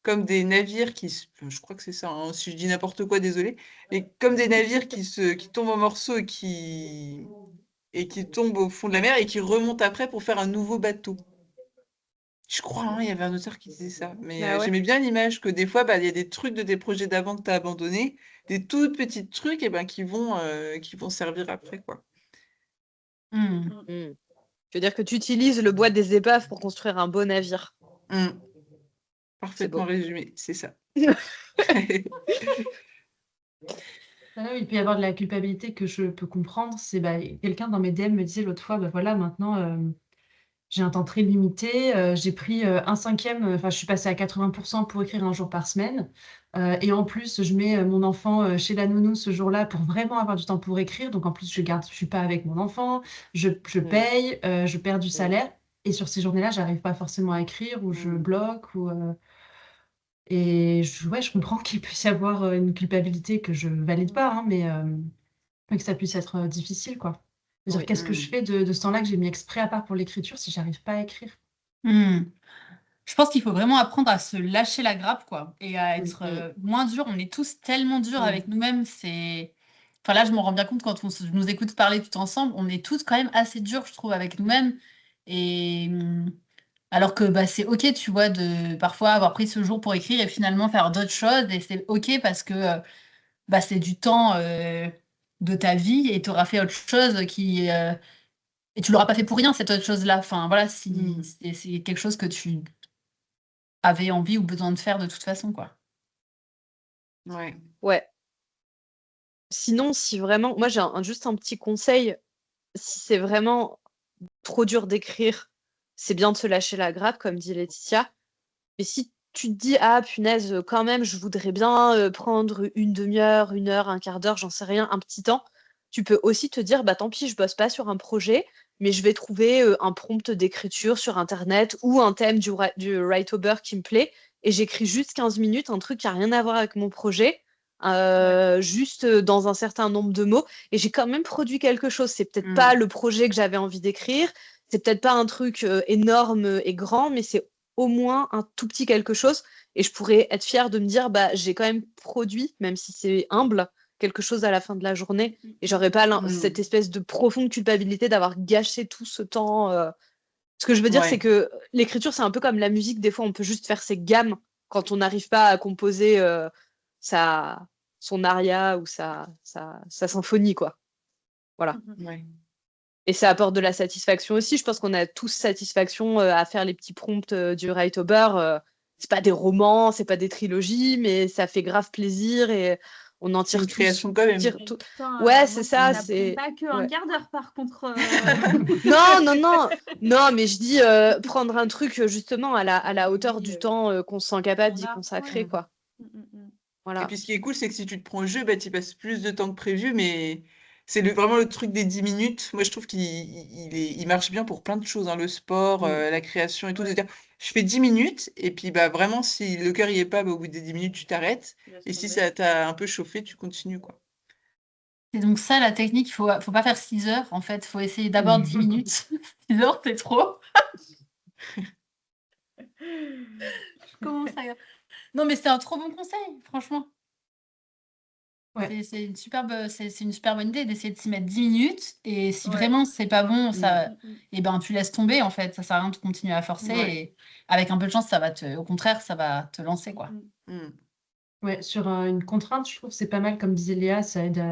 comme des navires je crois que c'est ça, hein, si je dis n'importe quoi, désolé, mais comme des navires qui tombent en morceaux et qui tombent au fond de la mer et qui remontent après pour faire un nouveau bateau. Je crois, hein, il y avait un auteur qui disait ça. Mais Ah ouais. j'aimais bien l'image que des fois, bah, il y a des trucs de tes projets d'avant que tu as abandonnés, des toutes petites trucs et ben, qui vont servir après, quoi. Hmm. Mm. Je veux dire que tu utilises le bois des épaves pour construire un beau navire. Parfaitement beau. résumé, c'est ça. Il peut y avoir de la culpabilité que je peux comprendre. C'est quelqu'un dans mes DM me disait l'autre fois, voilà, maintenant j'ai un temps très limité. J'ai pris un cinquième, enfin je suis passée à 80% pour écrire un jour par semaine. Et en plus, je mets mon enfant chez la nounou ce jour-là pour vraiment avoir du temps pour écrire. Donc en plus, je suis pas avec mon enfant, je paye, je perds du salaire. Et sur ces journées-là, j'arrive pas forcément à écrire ou je bloque et je comprends qu'il puisse y avoir une culpabilité que je valide pas, hein, mais que ça puisse être difficile, quoi. C'est-à-dire, Oui. qu'est-ce que je fais de ce temps-là que j'ai mis exprès à part pour l'écriture si j'arrive pas à écrire? Je pense qu'il faut vraiment apprendre à se lâcher la grappe, quoi, et à être moins dur. On est tous tellement durs avec nous-mêmes. Enfin, là, je m'en rends bien compte quand je nous écoute parler tout ensemble. On est tous quand même assez durs, je trouve, avec nous-mêmes. Et alors que c'est OK, tu vois, de parfois avoir pris ce jour pour écrire et finalement faire d'autres choses. Et c'est OK parce que c'est du temps de ta vie et tu auras fait autre chose et tu l'auras pas fait pour rien, cette autre chose-là. Enfin, voilà, si c'est quelque chose que tu avais envie ou besoin de faire de toute façon, quoi. Ouais. Ouais. Sinon, si vraiment, moi j'ai juste un petit conseil, si c'est vraiment trop dur d'écrire, c'est bien de se lâcher la grappe, comme dit Laetitia. Mais si tu te dis, ah punaise, quand même, je voudrais bien prendre une demi-heure, 1 heure, un quart d'heure, j'en sais rien, un petit temps, tu peux aussi te dire, tant pis, je bosse pas sur un projet, mais je vais trouver un prompt d'écriture sur Internet ou un thème du Writeober qui me plaît, et j'écris juste 15 minutes, un truc qui n'a rien à voir avec mon projet, juste dans un certain nombre de mots, et j'ai quand même produit quelque chose. C'est peut-être pas le projet que j'avais envie d'écrire, c'est peut-être pas un truc énorme et grand, mais c'est au moins un tout petit quelque chose, et je pourrais être fière de me dire j'ai quand même produit, même si c'est humble, quelque chose à la fin de la journée, et j'aurais pas cette espèce de profonde culpabilité d'avoir gâché tout ce temps. Ce que je veux dire, c'est que l'écriture, c'est un peu comme la musique. Des fois, on peut juste faire ses gammes quand on n'arrive pas à composer son aria ou sa symphonie, quoi. Voilà. Et ça apporte de la satisfaction aussi. Je pense qu'on a tous satisfaction à faire les petits prompts du Writeober. C'est pas des romans, c'est pas des trilogies, mais ça fait grave plaisir et on en tire une tous. création quand même. Ouais, c'est ça. C'est pas que un quart d'heure, par contre. Non, mais je dis prendre un truc justement à la hauteur du temps qu'on se sent capable d'y consacrer, quoi. Voilà. Et puis ce qui est cool, c'est que si tu te prends au jeu, tu passes plus de temps que prévu, mais c'est vraiment le truc des 10 minutes. Moi, je trouve qu'il marche bien pour plein de choses, hein, le sport, la création et tout. C'est-à-dire, je fais 10 minutes, et puis vraiment, si le cœur y est pas, au bout des 10 minutes, tu t'arrêtes. Et si ça t'a un peu chauffé, tu continues, quoi. C'est donc ça la technique, faut pas faire 6 heures, en fait, faut essayer d'abord 10 minutes. 6 heures, c'est trop. Comment ça? Non, mais c'est un trop bon conseil, franchement. Ouais. C'est une super bonne idée d'essayer de s'y mettre 10 minutes, et si vraiment c'est pas bon, tu laisses tomber, en fait. Ça sert à rien de continuer à forcer, et avec un peu de chance, au contraire, ça va te lancer, quoi. Ouais, sur une contrainte, je trouve que c'est pas mal, comme disait Léa, ça aide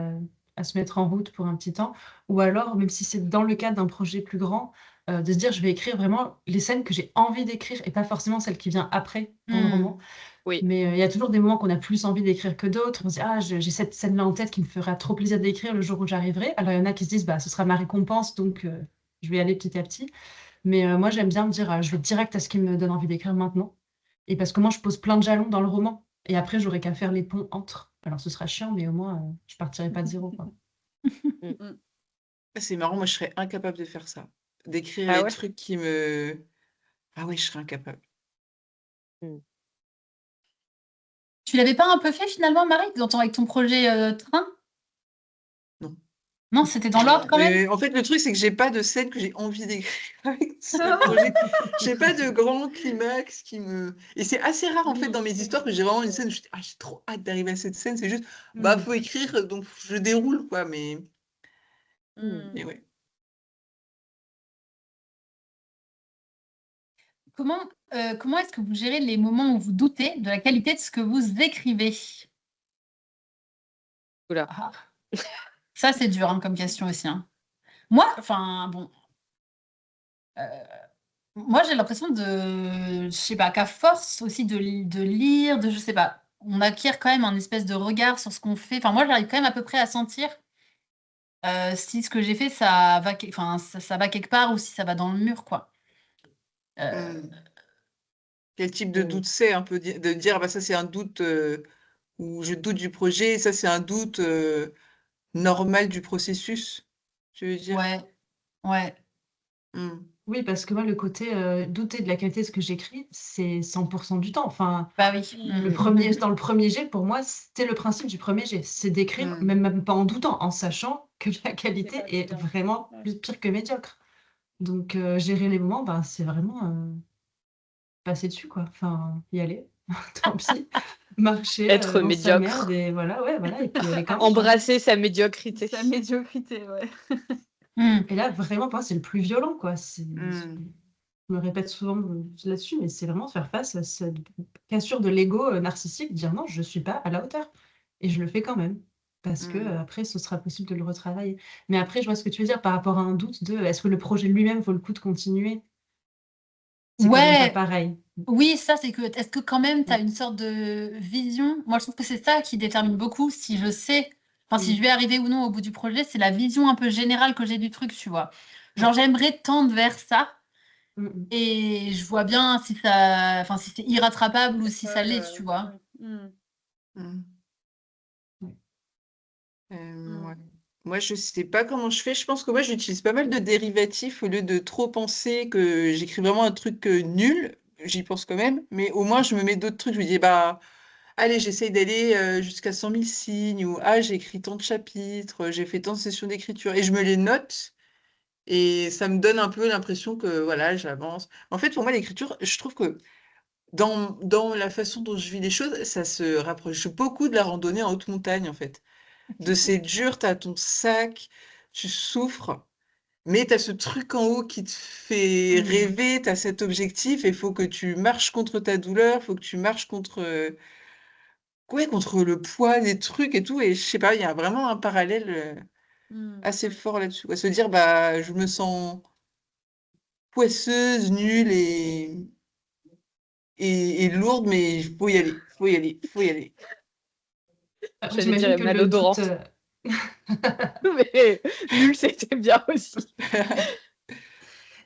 à se mettre en route pour un petit temps. Ou alors, même si c'est dans le cadre d'un projet plus grand, de se dire, je vais écrire vraiment les scènes que j'ai envie d'écrire et pas forcément celle qui vient après dans le roman. Oui. Mais il y a toujours des moments qu'on a plus envie d'écrire que d'autres. On se dit, j'ai cette scène-là en tête qui me fera trop plaisir d'écrire le jour où j'arriverai. Alors, il y en a qui se disent, ce sera ma récompense, donc je vais aller petit à petit. Mais moi, j'aime bien me dire, je vais direct à ce qui me donne envie d'écrire maintenant. Et parce que moi, je pose plein de jalons dans le roman. Et après, j'aurai qu'à faire les ponts entre. Alors, ce sera chiant, mais au moins, je partirai pas de zéro, quoi. C'est marrant, moi, je serais incapable de faire ça. D'écrire les trucs qui me... Ah ouais, je serais incapable. Tu l'avais pas un peu fait, finalement, Marie, avec ton projet train? Non. Non, c'était dans l'ordre, quand même? En fait, le truc, c'est que j'ai pas de scène que j'ai envie d'écrire avec ce projet. J'ai pas de grand climax qui me... Et c'est assez rare, en fait, dans mes histoires, que j'ai vraiment une scène où je dis, j'ai trop hâte d'arriver à cette scène. C'est juste, faut écrire, donc je déroule, quoi, mais... Mais ouais. Comment est-ce que vous gérez les moments où vous doutez de la qualité de ce que vous écrivez? Oula. Ah. Ça, c'est dur, hein, comme question aussi, hein. Moi, enfin, bon, Moi, j'ai l'impression je sais pas, qu'à force aussi de lire, je sais pas, on acquiert quand même un espèce de regard sur ce qu'on fait. Enfin, moi, j'arrive quand même à peu près à sentir si ce que j'ai fait, enfin, ça va quelque part ou si ça va dans le mur, quoi. Euh, Hmm. Quel type de doute c'est un peu de dire bah ça c'est un doute où je doute du projet, et ça c'est un doute normal du processus, tu veux dire? ouais, ouais, Hmm. Oui, parce que moi, le côté douter de la qualité de ce que j'écris, c'est 100% du temps. Enfin, bah oui. dans le premier jet, pour moi, c'était le principe du premier jet. C'est d'écrire, Hmm. même pas en doutant, en sachant que la qualité pas est bien. vraiment Ouais. plus pire que médiocre. Donc, gérer les moments, ben, c'est vraiment passer dessus, quoi. Enfin, y aller, tant pis, marcher Être dans sa médiocre. merde, et voilà, ouais, voilà, et puis y aller quand même, quoi. Embrasser sa médiocrité. Sa médiocrité, ouais. Et là, vraiment, pour moi, c'est le plus violent, quoi. Hmm. Je me répète souvent là-dessus, mais c'est vraiment faire face à cette cassure de l'ego narcissique, dire non, je ne suis pas à la hauteur. Et je le fais quand même, parce que Hmm. après, ce sera possible de le retravailler. Mais après, je vois ce que tu veux dire par rapport à un doute de est-ce que le projet lui-même vaut le coup de continuer? C'est quand même pas Ouais, pareil. oui, ça, c'est que, est-ce que quand même tu as une sorte de vision? Moi, je trouve que c'est ça qui détermine beaucoup si je sais, enfin, si Mm. je vais arriver ou non au bout du projet, c'est la vision un peu générale que j'ai du truc, tu vois. Genre, Ouais. j'aimerais tendre vers ça Mm, mm. et je vois bien si ça, enfin, si c'est irrattrapable ou si ça l'est, tu Ouais. vois. Hmm. Ouais. Ouais. Moi, je sais pas comment je fais. Je pense que moi, j'utilise pas mal de dérivatifs au lieu de trop penser que j'écris vraiment un truc nul. J'y pense quand même, mais au moins, je me mets d'autres trucs. Je me dis, bah, allez, j'essaye d'aller jusqu'à 100 000 signes, ou ah, j'ai écrit tant de chapitres, j'ai fait tant de sessions d'écriture, et je me les note, et ça me donne un peu l'impression que voilà, j'avance. En fait, pour moi, l'écriture, je trouve que dans la façon dont je vis les choses, ça se rapproche beaucoup de la randonnée en haute montagne, en fait. De c'est dur, t'as ton sac, tu souffres, mais t'as ce truc en haut qui te fait Mm. rêver, t'as cet objectif, et il faut que tu marches contre ta douleur, faut que tu marches contre, ouais, contre le poids des trucs et tout, et je sais pas, il y a vraiment un parallèle assez fort là-dessus, quoi. Se dire, bah, je me sens poisseuse, nulle et lourde, mais il faut y aller, faut y aller, faut y aller. J'allais J'imagine dire que le doute, malodorante. Mais nul, c'était bien aussi.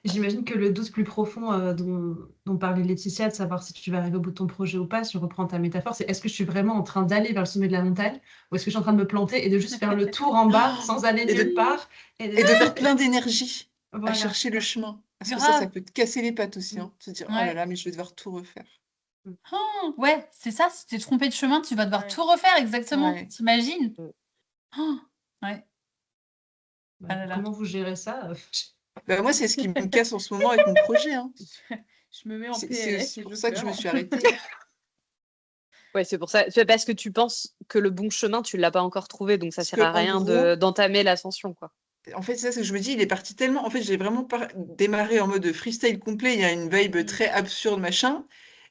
j'imagine que le doute plus profond dont parlait Laetitia, de savoir si tu vas arriver au bout de ton projet ou pas, si on reprend ta métaphore, c'est est-ce que je suis vraiment en train d'aller vers le sommet de la montagne ou est-ce que je suis en train de me planter et de juste faire le tour en bas sans aller Et nulle de, part et de faire plein d'énergie à Voilà. chercher le chemin. Parce que ça Grave. peut te casser les pattes aussi, hein. Se dire, oh là Ouais. là, mais je vais devoir tout refaire. Oh, ouais, c'est ça, si tu t'es trompé de chemin, tu vas devoir Ouais. tout refaire exactement. Ouais. T'imagines? Oh, ouais. Bah, Ah là là. comment vous gérez ça? Bah, moi, c'est ce qui me casse en ce moment avec mon projet, hein. Je me mets en C'est PLS aussi et pour je ça que je me pleure. suis arrêtée. Ouais, c'est pour ça. C'est parce que tu penses que le bon chemin, tu l'as pas encore trouvé, donc ça Parce sert à que, en rien gros, d'entamer l'ascension, quoi. en fait, ça, c'est que je me dis, il est parti tellement. En fait, j'ai vraiment démarré en mode freestyle complet. Il y a une vibe très absurde, machin.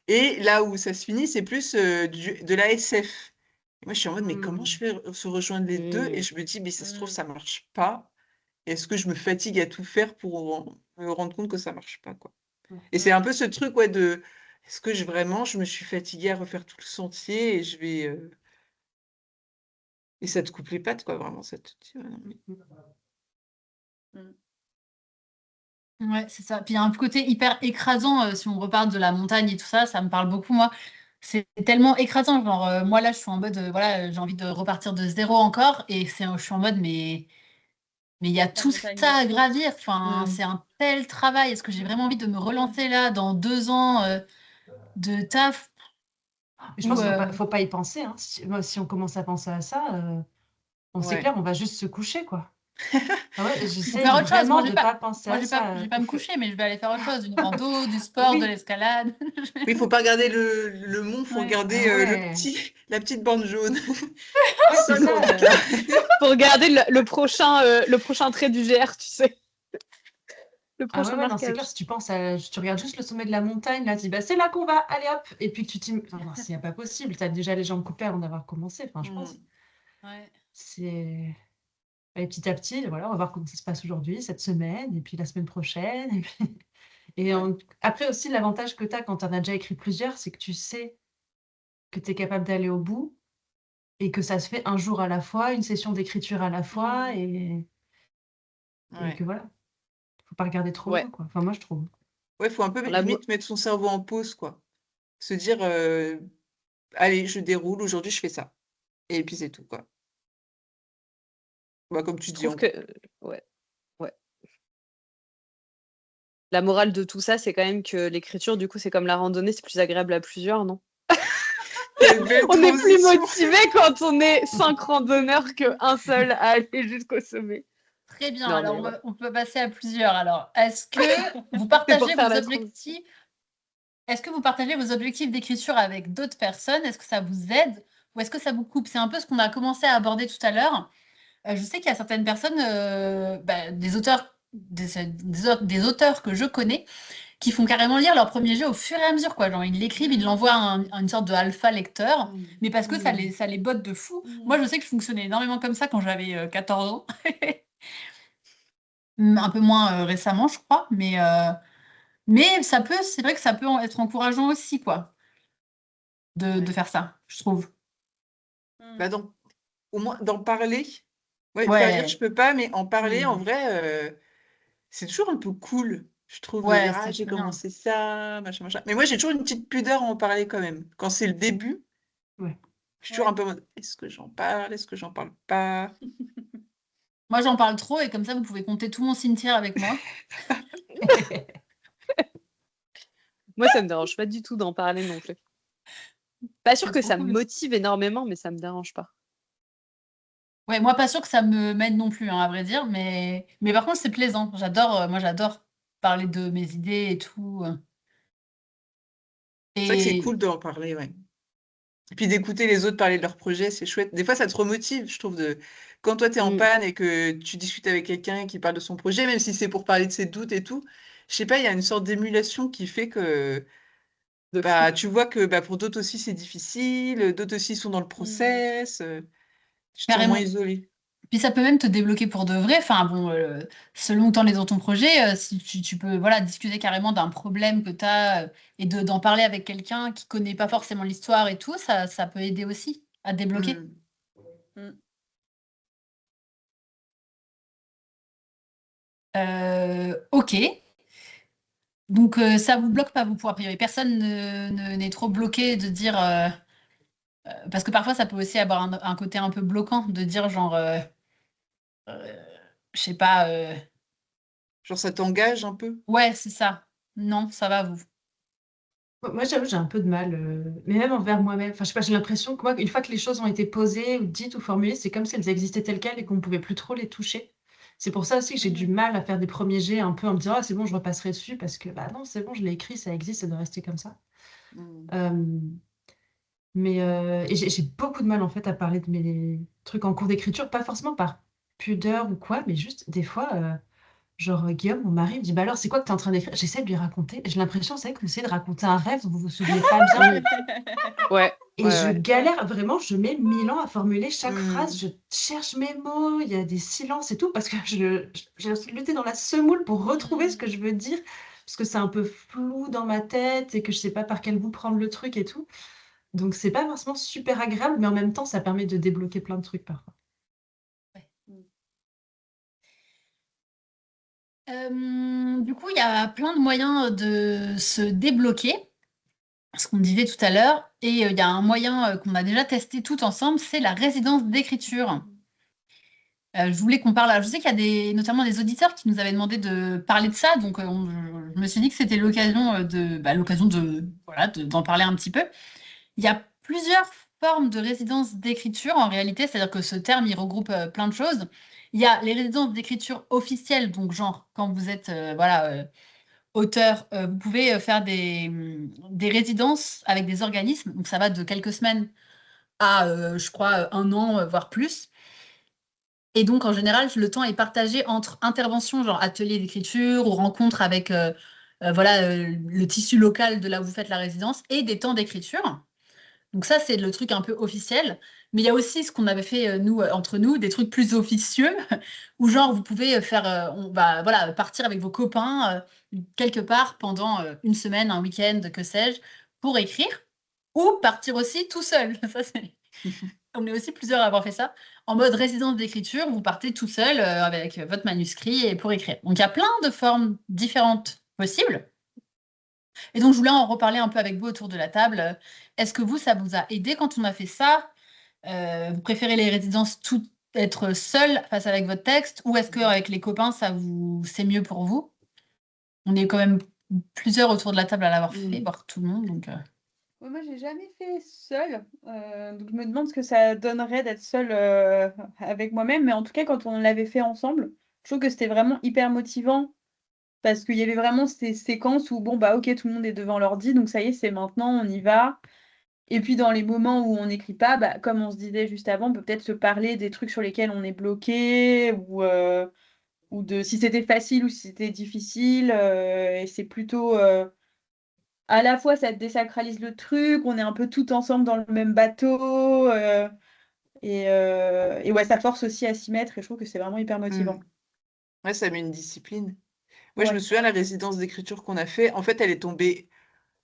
Et là où ça se finit, c'est plus de la SF. Et moi, je suis en mode, mais comment je fais se rejoindre les deux? Et je me dis, mais ça se trouve, ça marche pas. Est-ce que je me fatigue à tout faire pour me rendre compte que ça marche pas, quoi? Et c'est un peu ce truc, ouais, de est-ce que vraiment je me suis fatiguée à refaire tout le sentier et je vais et ça te coupe les pattes, quoi, vraiment, ça te dit, ouais, non, mais... Ouais, c'est ça. Puis il y a un côté hyper écrasant, si on repart de la montagne et tout ça, ça me parle beaucoup, moi. C'est tellement écrasant. Genre, moi là, je suis en mode, voilà, j'ai envie de repartir de zéro encore. Et je suis en mode, mais il y a La tout montagne ça à russe. gravir. Enfin, c'est un tel travail. Est-ce que j'ai vraiment envie de me relancer là dans 2 ans de taf? Mais je Ou, pense faut pas y penser, hein. Si on commence à penser à ça, on c'est Ouais. clair, on va juste se coucher, quoi. Ah ouais, Faut j'essaie faire autre chose. vraiment de pas penser Moi, à je ça. vais pas me coucher, mais je vais aller faire autre chose. Une rando, du sport, de Oui, l'escalade. Oui, il faut pas regarder le mont, faut Ouais. regarder ah ouais. la petite bande jaune. Ouais, c'est Seul ça. handicap. Pour regarder le prochain trait du GR, tu sais. Le Ah ouais, prochain ouais, non, c'est marquage. clair, si tu regardes juste le sommet de la montagne, là, tu dis, bah, c'est là qu'on va, allez hop, et puis enfin, non, c'est pas possible, t'as déjà les jambes coupées avant d'avoir commencé, enfin, je pense. Mm. Ouais. C'est... Et petit à petit, voilà, on va voir comment ça se passe aujourd'hui, cette semaine, et puis la semaine prochaine. Après aussi, l'avantage que tu as quand tu en as déjà écrit plusieurs, c'est que tu sais que tu es capable d'aller au bout et que ça se fait un jour à la fois, une session d'écriture à la fois, et que voilà, faut pas regarder trop Ouais. loin, quoi. Enfin, moi, je trouve. Ouais, faut un peu limite mettre son cerveau en pause, quoi. Se dire, allez, je déroule, aujourd'hui je fais ça. Et puis c'est tout, quoi. Bah, comme tu Je dis, trouve que ouais. La morale de tout ça, c'est quand même que l'écriture, du coup, c'est comme la randonnée, c'est plus agréable à plusieurs, non? On est plus motivé quand on est 5 randonneurs qu'un seul à aller jusqu'au sommet. Très bien, Non, alors mais ouais. on peut passer à plusieurs. Alors, est-ce que vous C'est pour partagez faire vos la objectifs? Est-ce que vous partagez vos objectifs d'écriture avec d'autres personnes? Est-ce que ça vous aide ou est-ce que ça vous coupe? C'est un peu ce qu'on a commencé à aborder tout à l'heure. Je sais qu'il y a certaines personnes, des auteurs, des auteurs que je connais, qui font carrément lire leur premier jet au fur et à mesure, quoi. Genre, ils l'écrivent, ils l'envoient à une sorte de alpha lecteur, mais parce que ça les botte de fou. Moi, je sais que je fonctionnais énormément comme ça quand j'avais 14 ans. Un peu moins récemment, je crois, mais c'est vrai que ça peut être encourageant aussi, quoi, de faire ça, je trouve. Bah, au moins, d'en parler. Ouais, faire lire, Ouais, je peux pas, mais en parler, en vrai, c'est toujours un peu cool, je trouve, de ouais, dire, ah, c'est j'ai très bien. commencé ça, machin, machin. Mais moi, j'ai toujours une petite pudeur à en parler quand même. Quand c'est le début, Ouais. je suis toujours un peu en mode, est-ce que j'en parle, est-ce que j'en parle pas? Moi, j'en parle trop et comme ça, vous pouvez compter tout mon cimetière avec moi. Moi, ça me dérange pas du tout d'en parler non plus. Pas sûr C'est que trop ça me cool. motive énormément, mais ça me dérange pas. Ouais, moi, pas sûr que ça me m'aide non plus, hein, à vrai dire, mais par contre, c'est plaisant. Moi, j'adore parler de mes idées et tout. C'est vrai que c'est Et cool d'en parler, ouais. Et puis d'écouter les autres parler de leurs projets, c'est chouette. Des fois, ça te remotive, je trouve, quand toi, tu es en panne et que tu discutes avec quelqu'un qui parle de son projet, même si c'est pour parler de ses doutes et tout, je sais pas, il y a une sorte d'émulation qui fait que tu vois que pour d'autres aussi, c'est difficile, d'autres aussi sont dans le process, tu te sens moins carrément. isolé. Puis ça peut même te débloquer pour de vrai. Enfin bon, selon où t'en es dans ton projet, si tu peux voilà, discuter carrément d'un problème que tu as et d'en parler avec quelqu'un qui connaît pas forcément l'histoire et tout, ça peut aider aussi à débloquer. Ok. Donc ça vous bloque pas, vous, pour a priori. Personne n'est trop bloqué de dire. Parce que parfois, ça peut aussi avoir un côté un peu bloquant de dire genre. Je sais pas. Genre, ça t'engage un peu. Ouais, c'est ça. Non, ça va, vous. Moi, j'avoue, j'ai un peu de mal, mais même envers moi-même. Enfin, je sais pas, j'ai l'impression que moi, une fois que les choses ont été posées ou dites ou formulées, c'est comme si elles existaient telles quelles et qu'on ne pouvait plus trop les toucher. C'est pour ça aussi que j'ai du mal à faire des premiers jets un peu en me disant, ah, c'est bon, je repasserai dessus parce que, bah non, c'est bon, je l'ai écrit, ça existe, ça doit rester comme ça. Euh, et j'ai beaucoup de mal en fait à parler de mes trucs en cours d'écriture, pas forcément par pudeur ou quoi, mais juste des fois. Genre, Guillaume, mon mari, me dit, bah alors, c'est quoi que tu es en train d'écrire? J'essaie de lui raconter. J'ai l'impression, c'est que vous essayez de raconter un rêve dont vous vous souvenez pas bien. Ouais. Et je galère vraiment, je mets 1000 ans à formuler chaque phrase. Mm. Je cherche mes mots, il y a des silences et tout, parce que j'ai lutté dans la semoule pour retrouver ce que je veux dire, parce que c'est un peu flou dans ma tête et que je sais pas par quel bout prendre le truc et tout. Donc, c'est pas forcément super agréable, mais en même temps, ça permet de débloquer plein de trucs parfois. Du coup, il y a plein de moyens de se débloquer, ce qu'on disait tout à l'heure, et il y a un moyen qu'on a déjà testé tout ensemble, c'est la résidence d'écriture. Je voulais qu'on parle. Je sais qu'il y a notamment des auditeurs qui nous avaient demandé de parler de ça, donc je me suis dit que c'était l'occasion voilà, d'en parler un petit peu. Il y a plusieurs formes de résidence d'écriture en réalité, c'est-à-dire que ce terme il regroupe plein de choses. Il y a les résidences d'écriture officielles, donc genre quand vous êtes auteur, vous pouvez faire des résidences avec des organismes, donc ça va de quelques semaines à, je crois, un an, voire plus. Et donc, en général, le temps est partagé entre interventions, genre ateliers d'écriture ou rencontres avec le tissu local de là où vous faites la résidence, et des temps d'écriture. Donc ça, c'est le truc un peu officiel. Mais il y a aussi ce qu'on avait fait, nous, entre nous, des trucs plus officieux, où genre, vous pouvez faire, on va voilà, partir avec vos copains quelque part pendant une semaine, un week-end, que sais-je, pour écrire, ou partir aussi tout seul. Ça, on est aussi plusieurs à avoir fait ça. En mode résidence d'écriture, vous partez tout seul avec votre manuscrit et pour écrire. Donc il y a plein de formes différentes possibles. Et donc je voulais en reparler un peu avec vous autour de la table. Est-ce que vous, ça vous a aidé quand on a fait ça? Vous préférez les résidences tout être seul face avec votre texte ou est-ce qu'avec les copains, c'est mieux pour vous? On est quand même plusieurs autour de la table à l'avoir fait, voire tout le monde. Donc, Ouais, moi, j'ai jamais fait seule. Donc, je me demande ce que ça donnerait d'être seule avec moi-même. Mais en tout cas, quand on l'avait fait ensemble, je trouve que c'était vraiment hyper motivant parce qu'il y avait vraiment ces séquences où, bon, bah, ok, tout le monde est devant l'ordi, donc ça y est, c'est maintenant, on y va. Et puis, dans les moments où on n'écrit pas, bah, comme on se disait juste avant, on peut peut-être se parler des trucs sur lesquels on est bloqué ou de si c'était facile ou si c'était difficile. Et c'est plutôt. À la fois, ça désacralise le truc, on est un peu tout ensemble dans le même bateau, et ouais, ça force aussi à s'y mettre, et je trouve que c'est vraiment hyper motivant. Ouais, ça met une discipline. Moi, je me Ouais. souviens, la résidence d'écriture qu'on a fait, en fait, elle est tombée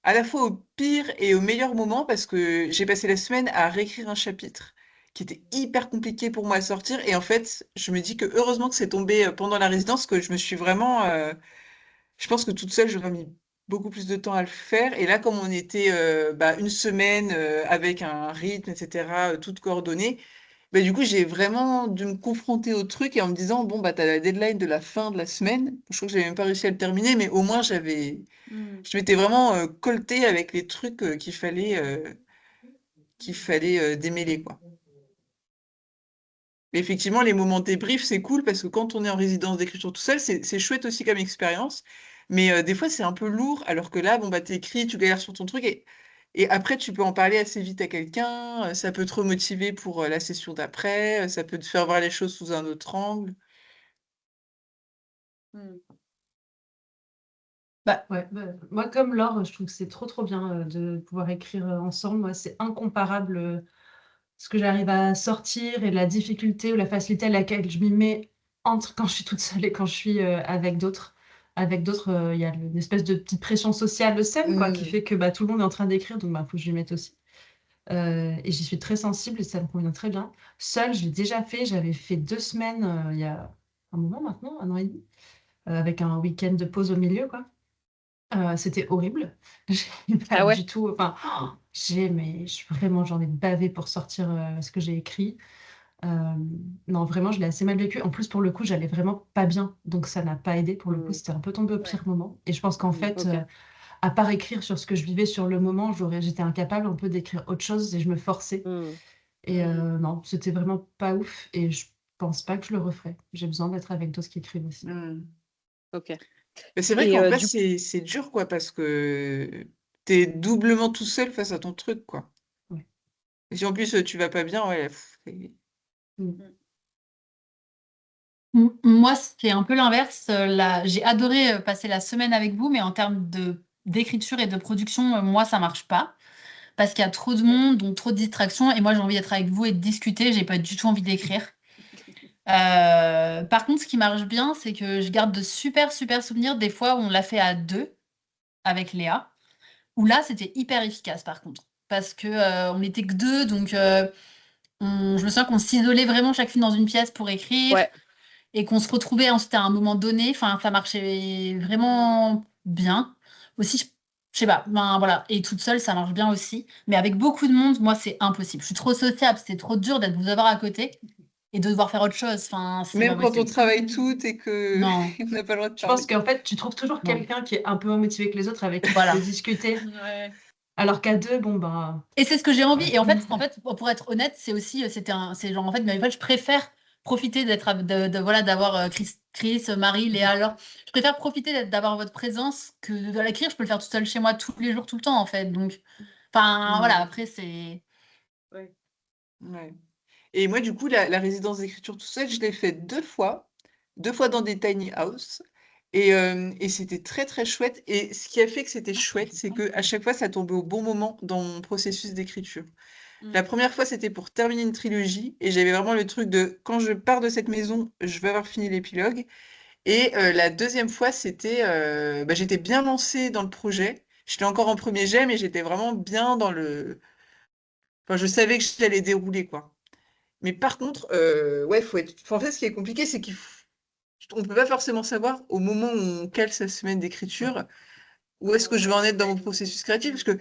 à la fois au pire et au meilleur moment parce que j'ai passé la semaine à réécrire un chapitre qui était hyper compliqué pour moi à sortir. Et en fait, je me dis que heureusement que c'est tombé pendant la résidence, que je me suis vraiment. Je pense que toute seule, j'aurais mis beaucoup plus de temps à le faire. Et là, comme on était une semaine avec un rythme, etc., tout coordonné, bah, du coup, j'ai vraiment dû me confronter au truc et en me disant, bon, bah, t'as la deadline de la fin de la semaine. Je crois que j'avais même pas réussi à le terminer, mais au moins, Mm. je m'étais vraiment coltée avec les trucs qu'il fallait démêler, quoi. Mais effectivement, les moments débrief, c'est cool parce que quand on est en résidence d'écriture tout seul, c'est chouette aussi comme expérience. Mais des fois, c'est un peu lourd, alors que là, bon, bah, t'écris, tu galères sur ton truc et après, tu peux en parler assez vite à quelqu'un. Ça peut te remotiver pour la session d'après. Ça peut te faire voir les choses sous un autre angle. Mm. Moi, comme Laure, je trouve que c'est trop trop bien de pouvoir écrire ensemble. Moi, c'est incomparable ce que j'arrive à sortir et la difficulté ou la facilité à laquelle je m'y mets entre quand je suis toute seule et quand je suis avec d'autres. Avec d'autres, il y a une espèce de petite pression sociale saine, quoi, qui fait que bah, tout le monde est en train d'écrire, donc il faut que je m'y mette aussi. Et j'y suis très sensible et ça me convient très bien. Seule, je l'ai déjà fait. J'avais fait 2 semaines il y a un moment maintenant, 1 an et demi, avec un week-end de pause au milieu, quoi. C'était horrible. J'ai pas Ah ouais? du tout. Enfin, vraiment, j'en ai bavé pour sortir ce que j'ai écrit. Non, vraiment, je l'ai assez mal vécu. En plus, pour le coup, j'allais vraiment pas bien. Donc, ça n'a pas aidé. Pour le coup, c'était un peu tombé au pire moment. Et je pense qu'en fait, Ok. à part écrire sur ce que je vivais sur le moment, j'étais incapable un peu d'écrire autre chose et je me forçais. Hmm. Et non, c'était vraiment pas ouf. Et je pense pas que je le referai. J'ai besoin d'être avec d'autres qui écrivent aussi. Ok. Mais c'est vrai Et qu'en vrai, du coup, c'est dur, quoi, parce que t'es doublement tout seul face à ton truc, quoi. Ouais. Et si en plus tu vas pas bien, ouais, Mm. Moi, c'est un peu l'inverse. J'ai adoré passer la semaine avec vous, mais en termes d'écriture et de production, moi, ça marche pas. Parce qu'il y a trop de monde, donc trop de distractions. Et moi, j'ai envie d'être avec vous et de discuter. J'ai pas du tout envie d'écrire. Par contre, ce qui marche bien, c'est que je garde de super, super souvenirs des fois où on l'a fait à deux avec Léa. Où là, c'était hyper efficace, par contre. Parce que on n'était que deux, donc je me souviens qu'on s'isolait vraiment chacune dans une pièce pour écrire. ouais. Et qu'on se retrouvait ensuite à un moment donné. Enfin, ça marchait vraiment bien. Aussi, je sais pas, ben, voilà. Et toute seule, ça marche bien aussi. Mais avec beaucoup de monde, moi, c'est impossible. Je suis trop sociable, c'est trop dur d'être vous avoir à côté et de devoir faire autre chose. Enfin, c'est pas même quand on possible. travaille toutes et que Non, on n'a pas le droit de Je pense parler. qu'en fait, tu trouves toujours non. quelqu'un qui est un peu moins motivé que les autres avec qui tu Voilà. peux discuter. Ouais. Alors qu'à deux, bon, bah. Et c'est ce que j'ai envie. Ouais. Et en fait, pour être honnête, c'est aussi, c'est genre, en fait, mais en fait, je préfère profiter voilà, d'avoir Chris, Marie, Léa, alors, je préfère profiter d'avoir votre présence que de l'écrire. Je peux le faire tout seul chez moi tous les jours, tout le temps, en fait. Donc, enfin, voilà, après, c'est. Ouais. Ouais. Et moi, du coup, la résidence d'écriture tout seul, je l'ai fait 2 fois dans des tiny house. Et c'était très, très chouette. Et ce qui a fait que c'était chouette, c'est qu'à chaque fois, ça tombait au bon moment dans mon processus d'écriture. La première fois, c'était pour terminer une trilogie. Et j'avais vraiment le truc de quand je pars de cette maison, je vais avoir fini l'épilogue. Et la deuxième fois, j'étais bien lancée dans le projet. J'étais encore en premier jet, mais j'étais vraiment bien dans le. Enfin, je savais que j'allais dérouler, quoi. Mais par contre, ouais, faut être. Enfin, en fait, ce qui est compliqué, c'est on peut pas forcément savoir au moment où on cale sa semaine d'écriture où est-ce que je vais en être dans mon processus créatif. Parce que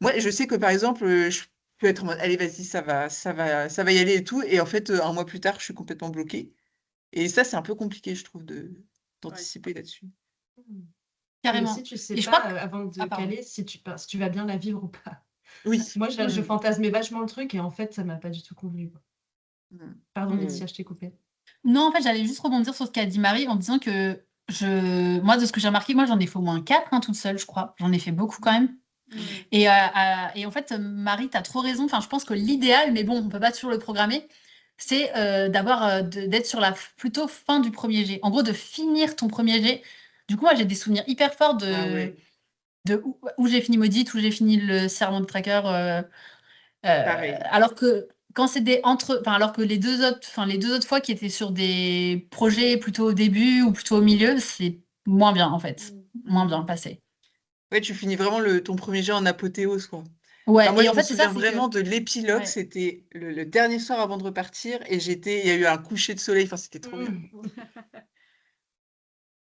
moi, je sais que par exemple, je peux être en mode, allez, vas-y, ça va y aller et tout. Et en fait, un mois plus tard, je suis complètement bloquée. Et ça, c'est un peu compliqué, je trouve, d'anticiper là-dessus. Et Carrément. aussi, tu sais Et je pas, crois que... avant de Ah, pardon. caler, si tu vas bien la vivre ou pas. Oui. Moi, je Mm. fantasmais vachement le truc et en fait, ça m'a pas du tout convenu, quoi. Mm. Pardon, Mm. Laetitia, je t'ai coupé. Non, en fait, j'allais juste rebondir sur ce qu'a dit Marie en disant que moi, de ce que j'ai remarqué, moi, j'en ai fait au moins 4 toute seule, je crois. J'en ai fait beaucoup quand même. Et en fait, Marie, tu as trop raison. Enfin, je pense que l'idéal, mais bon, on peut pas toujours le programmer, c'est d'être sur la plutôt fin du premier jet. En gros, de finir ton premier jet. Du coup, moi, j'ai des souvenirs hyper forts Ah ouais, de où j'ai fini Maudite, où j'ai fini le serment de tracker. pareil. Alors que quand c'est alors que les deux autres fois qui étaient sur des projets plutôt au début ou plutôt au milieu, c'est moins bien en fait, moins bien passé. Ouais, tu finis vraiment ton premier jet en apothéose, quoi. Enfin, Ouais, moi, et je en me fait c'est ça, souviens c'est que vraiment de l'épilogue. ouais. C'était le dernier soir avant de repartir et il y a eu un coucher de soleil. Enfin, c'était trop bien.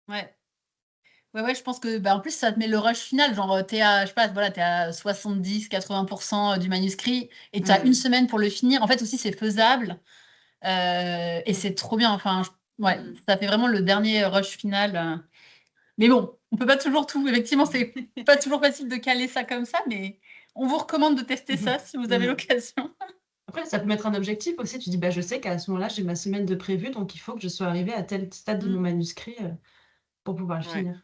Ouais. Ouais, je pense que en plus ça te met le rush final, genre t'es à, je sais pas, voilà, t'es à 70-80% du manuscrit et t'as une Mm. semaine pour le finir. En fait aussi c'est faisable et c'est trop bien. Enfin, ouais, ça fait vraiment le dernier rush final. Mais bon, on peut pas toujours tout. Effectivement, c'est pas toujours facile de caler ça comme ça, mais on vous recommande de tester ça si vous avez Mm. l'occasion. Après, ça peut mettre un objectif aussi. Tu dis, bah, je sais qu'à ce moment-là, j'ai ma semaine de prévu, donc il faut que je sois arrivée à tel stade de mon manuscrit pour pouvoir le Ouais. finir.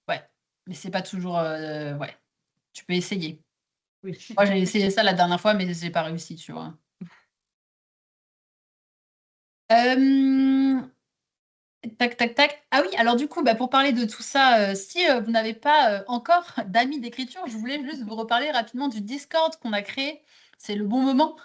Ouais, mais c'est pas toujours. Ouais, tu peux essayer. Oui. Moi, j'ai essayé ça la dernière fois, mais j'ai pas réussi, tu vois. Euh, Tac, tac, tac. Ah oui, alors du coup, pour parler de tout ça, si vous n'avez pas encore d'amis d'écriture, je voulais juste vous reparler rapidement du Discord qu'on a créé. C'est le bon moment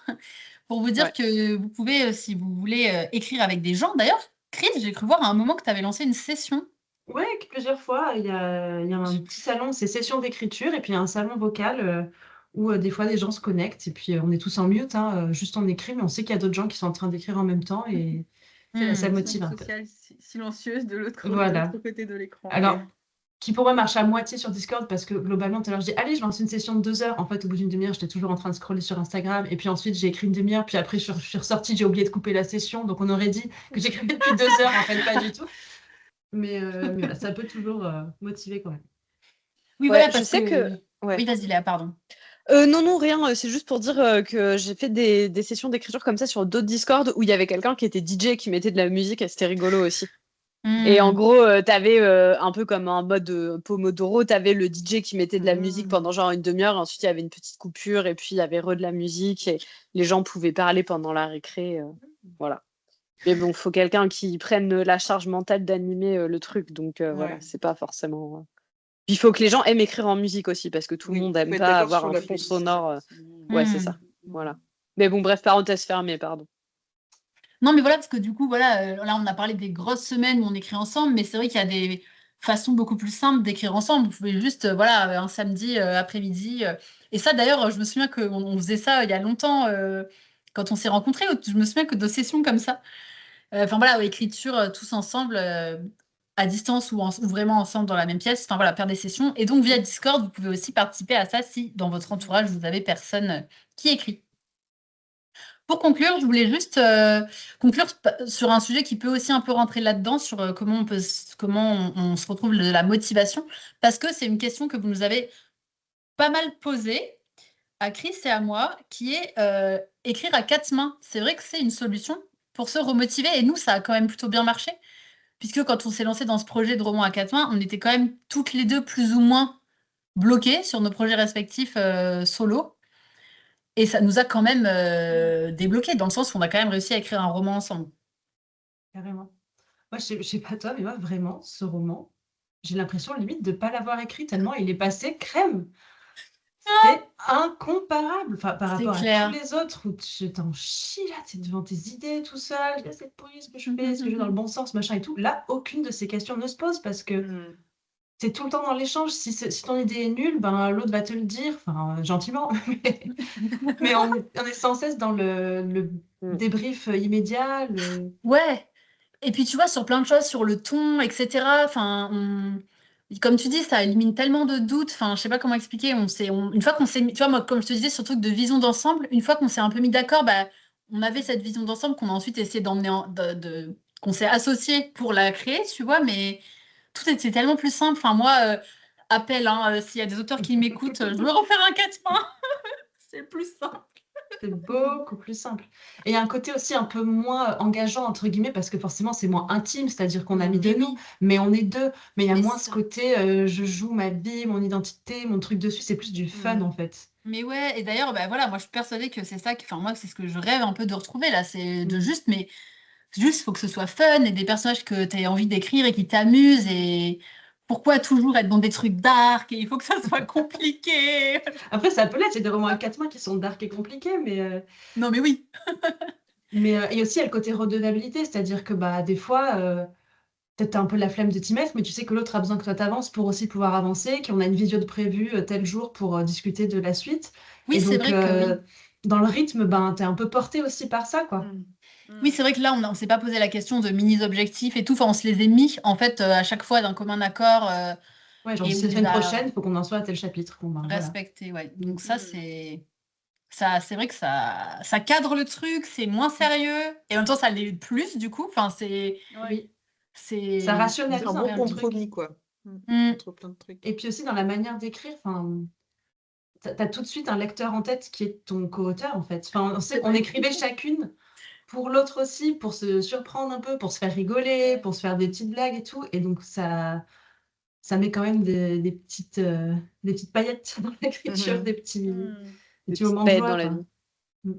pour vous dire Ouais. que vous pouvez, si vous voulez, écrire avec des gens. D'ailleurs, Chris, j'ai cru voir à un moment que tu avais lancé une session. Ouais, plusieurs fois, il y a un petit salon, c'est session d'écriture, et puis il y a un salon vocal où des fois des gens se connectent, et puis on est tous en mute, hein, juste on écrit, mais on sait qu'il y a d'autres gens qui sont en train d'écrire en même temps, et C'est la ça Hmm. motive section un peu. sociale silencieuse de l'autre Voilà. côté de l'écran. Alors, qui pourrait marcher à moitié sur Discord, parce que globalement, tout à l'heure, je dis, allez, je lance une session de 2 heures. En fait, au bout d'une demi-heure, j'étais toujours en train de scroller sur Instagram, et puis ensuite, j'ai écrit une demi-heure, puis après, je suis ressortie, j'ai oublié de couper la session, donc on aurait dit que j'écrivais depuis 2 heures, en fait, pas du tout. Mais voilà, ça peut toujours motiver quand même. Oui, Ouais, voilà, je parce sais que. que... Ouais. Oui, vas-y, Léa, pardon. Non, rien. C'est juste pour dire que j'ai fait des sessions d'écriture comme ça sur d'autres Discord où il y avait quelqu'un qui était DJ qui mettait de la musique et c'était rigolo aussi. Et en Hmm. gros, t'avais un peu comme un mode Pomodoro, t'avais le DJ qui mettait de la musique pendant genre une demi-heure, ensuite il y avait une petite coupure et puis il y avait de la musique et les gens pouvaient parler pendant la récré. Voilà. Mais bon, faut quelqu'un qui prenne la charge mentale d'animer le truc, donc voilà, Ouais. c'est pas forcément. Puis il faut que les gens aiment écrire en musique aussi, parce que tout le Oui, monde faut aime être pas d'accord avoir sur un la fond playlist. sonore. Sinon, Ouais, c'est Hmm. ça. Voilà. Mais bon, bref, parenthèse fermée, pardon. Non, mais voilà, parce que du coup, voilà, là, on a parlé des grosses semaines où on écrit ensemble, mais c'est vrai qu'il y a des façons beaucoup plus simples d'écrire ensemble. Vous pouvez juste, voilà, un samedi après-midi. Et ça, d'ailleurs, je me souviens qu'on faisait ça il y a longtemps, quand on s'est rencontrés. Je me souviens que de sessions comme ça, enfin voilà, écriture tous ensemble, à distance ou vraiment ensemble dans la même pièce. Enfin voilà, faire des sessions. Et donc, via Discord, vous pouvez aussi participer à ça si dans votre entourage, vous avez personne qui écrit. Pour conclure, je voulais juste conclure sur un sujet qui peut aussi un peu rentrer là-dedans, sur comment on se retrouve de la motivation, parce que c'est une question que vous nous avez pas mal posée à Chris et à moi, qui est écrire à 4 mains. C'est vrai que c'est une solution pour se remotiver, et nous, ça a quand même plutôt bien marché, puisque quand on s'est lancé dans ce projet de roman à 4 mains, on était quand même toutes les deux plus ou moins bloquées sur nos projets respectifs solo. Et ça nous a quand même débloqué, dans le sens où on a quand même réussi à écrire un roman ensemble. Carrément. Moi, je sais pas toi, mais moi, vraiment, ce roman, j'ai l'impression limite de pas l'avoir écrit tellement il est passé crème. C'est incomparable, enfin, par C'est rapport à tous clair. les autres où tu t'en chies là, tu es devant tes idées tout seul, «Qu'est-ce cette police que je fais? Est-ce que je vais dans le bon sens?» machin et tout. Là, aucune de ces questions ne se pose parce que Mm. tu es tout le temps dans l'échange. Si ton idée est nulle, ben, l'autre va te le dire, enfin, gentiment, mais on est sans cesse dans le Mm. débrief, immédiat, Ouais. Et puis tu vois, sur plein de choses, sur le ton, etc. Enfin, comme tu dis, ça élimine tellement de doutes. Enfin, je sais pas comment expliquer. Une fois qu'on s'est mis, tu vois, moi, comme je te disais, sur le truc de vision d'ensemble, une fois qu'on s'est un peu mis d'accord, bah, on avait cette vision d'ensemble qu'on a ensuite essayé d'emmener, qu'on s'est associé pour la créer, tu vois. Mais tout était tellement plus simple. Enfin, moi, appel, hein, s'il y a des auteurs qui m'écoutent, je veux refaire un 4 c'est plus simple. C'est beaucoup plus simple. Et il y a un côté aussi un peu moins engageant, entre guillemets, parce que forcément, c'est moins intime, c'est-à-dire qu'on a mis de Mais nous, oui, mais on est deux. Mais il y a mais moins c'est ce ça. côté, je joue ma vie, mon identité, mon truc dessus, c'est plus du fun, Mm. en fait. Mais ouais, et d'ailleurs, bah voilà, moi je suis persuadée que c'est ça, enfin moi c'est ce que je rêve un peu de retrouver là, c'est de Mm. juste, mais juste faut que ce soit fun et des personnages que tu aies envie d'écrire et qui t'amusent et pourquoi toujours être dans des trucs dark et il faut que ça soit compliqué. Après, ça peut l'être, il y a des romans à quatre mains qui sont dark et compliqués, Non mais oui, et aussi, il y a le côté redevabilité, c'est-à-dire que bah, des fois, peut-être t'as un peu la flemme de t'y mettre, mais tu sais que l'autre a besoin que toi t'avances pour aussi pouvoir avancer, qu'on a une visio de prévue tel jour pour discuter de la suite. oui Et c'est donc, vrai que oui. dans le rythme, ben, t'es un peu porté aussi par ça, quoi. Mm. Oui c'est vrai que là on s'est pas posé la question de mini-objectifs et tout, enfin on se les a mis en fait à chaque fois d'un commun accord Ouais, genre et d'ici on la les semaine a prochaine, il faut qu'on en soit à tel chapitre. Bon, ben voilà. respectés, ouais. Mm. Donc c'est vrai que ça cadre le truc, c'est moins sérieux et en même temps ça l'est plus du coup, enfin Oui, ça c'est C'est rationalise un un bon peu le truc. compromis, quoi. Mm. Entre plein de trucs. Et puis aussi dans la manière d'écrire, enfin, t'as tout de suite un lecteur en tête qui est ton co-auteur, en fait. Enfin, on écrivait chacune pour l'autre aussi, pour se surprendre un peu, pour se faire rigoler, pour se faire des petites blagues et tout. Et donc ça met quand même des petites paillettes dans l'écriture, Mhm. des petits Des petites moments de paillettes joie, dans la quoi. vie. Mm.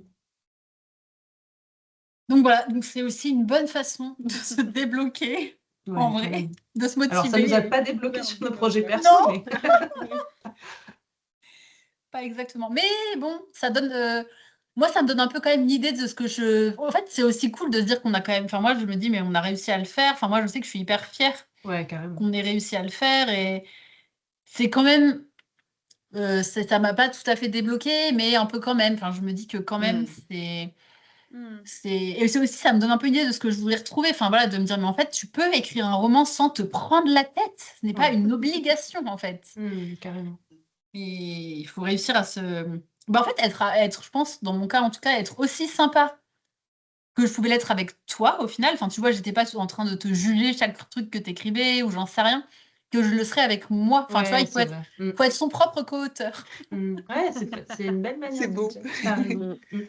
Donc voilà, donc c'est aussi une bonne façon de se débloquer en Ouais, vrai, carrément. de se Alors, ça nous a motiver. pas débloqué sur nos projets Ouais. perso, Non, mais pas exactement. Mais bon, ça donne. Moi, ça me donne un peu quand même une idée de ce que je. En fait, c'est aussi cool de se dire qu'on a quand même. Enfin, moi, je me dis, mais on a réussi à le faire. Enfin, moi, je sais que je suis hyper fière ouais, carrément. qu'on ait réussi à le faire et c'est quand même. Ça m'a pas tout à fait débloqué, mais un peu quand même. Enfin, je me dis que quand même, Mm. et c'est aussi, ça me donne un peu une idée de ce que je voudrais retrouver. Enfin, voilà, de me dire, mais en fait, tu peux écrire un roman sans te prendre la tête. Ce n'est pas Ouais. une obligation, en fait. Carrément. Et il faut réussir à se. Bah, en fait, être, je pense, dans mon cas, en tout cas, être aussi sympa que je pouvais l'être avec toi, au final. Enfin, tu vois, j'étais pas en train de te juger chaque truc que t'écrivais ou j'en sais rien, que je le serais avec moi. Enfin, tu vois, Ouais, il c'est vrai. faut être son propre co-auteur. Ouais, c'est une belle manière C'est de beau. dire. T'as raison. Il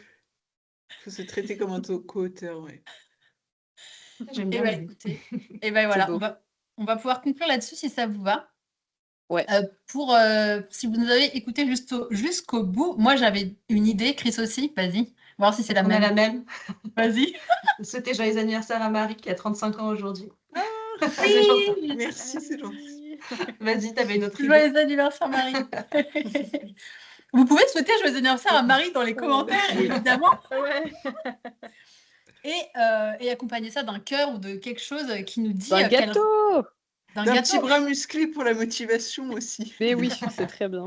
faut se traiter comme un co-auteur, ouais. J'aime Et bien bah, l'idée. écoutez, et ben C'est voilà, beau. on va pouvoir conclure là-dessus si ça vous va. Ouais. Si vous nous avez écouté jusqu'au bout, moi j'avais une idée, Chris aussi, vas-y, voir si c'est la On a même. la même. Vas-y. Souhaiter joyeux anniversaire à Marie qui a 35 ans aujourd'hui. Oui. C'est gentil. Merci, c'est gentil. Vas-y, t'avais une autre idée. Joyeux anniversaire Marie. Vous pouvez souhaiter joyeux anniversaire à Marie dans les commentaires, évidemment, Ouais. et accompagner ça d'un cœur ou de quelque chose qui nous dit Un qu'elle... gâteau! D'un D'un petit gâteau. bras musclé pour la motivation aussi. Mais oui, c'est très bien.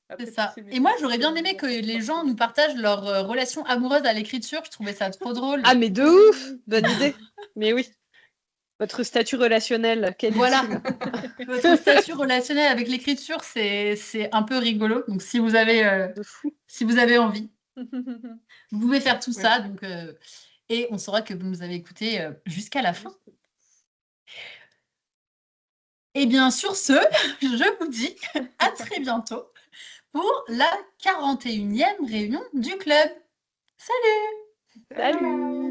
Après, C'est ça. tu sais, Et moi, j'aurais bien aimé que les gens nous partagent leur relation amoureuse à l'écriture. Je trouvais ça trop drôle. Ah, mais de ouf! Bonne idée. Mais oui. Votre statut relationnel, quel Voilà. est-il? Votre statut relationnel avec l'écriture, c'est un peu rigolo. Donc, si vous avez envie, vous pouvez faire tout ça. Donc, et on saura que vous nous avez écoutés jusqu'à la fin. Et bien, sur ce, je vous dis à très bientôt pour la 41e réunion du club. Salut! Salut!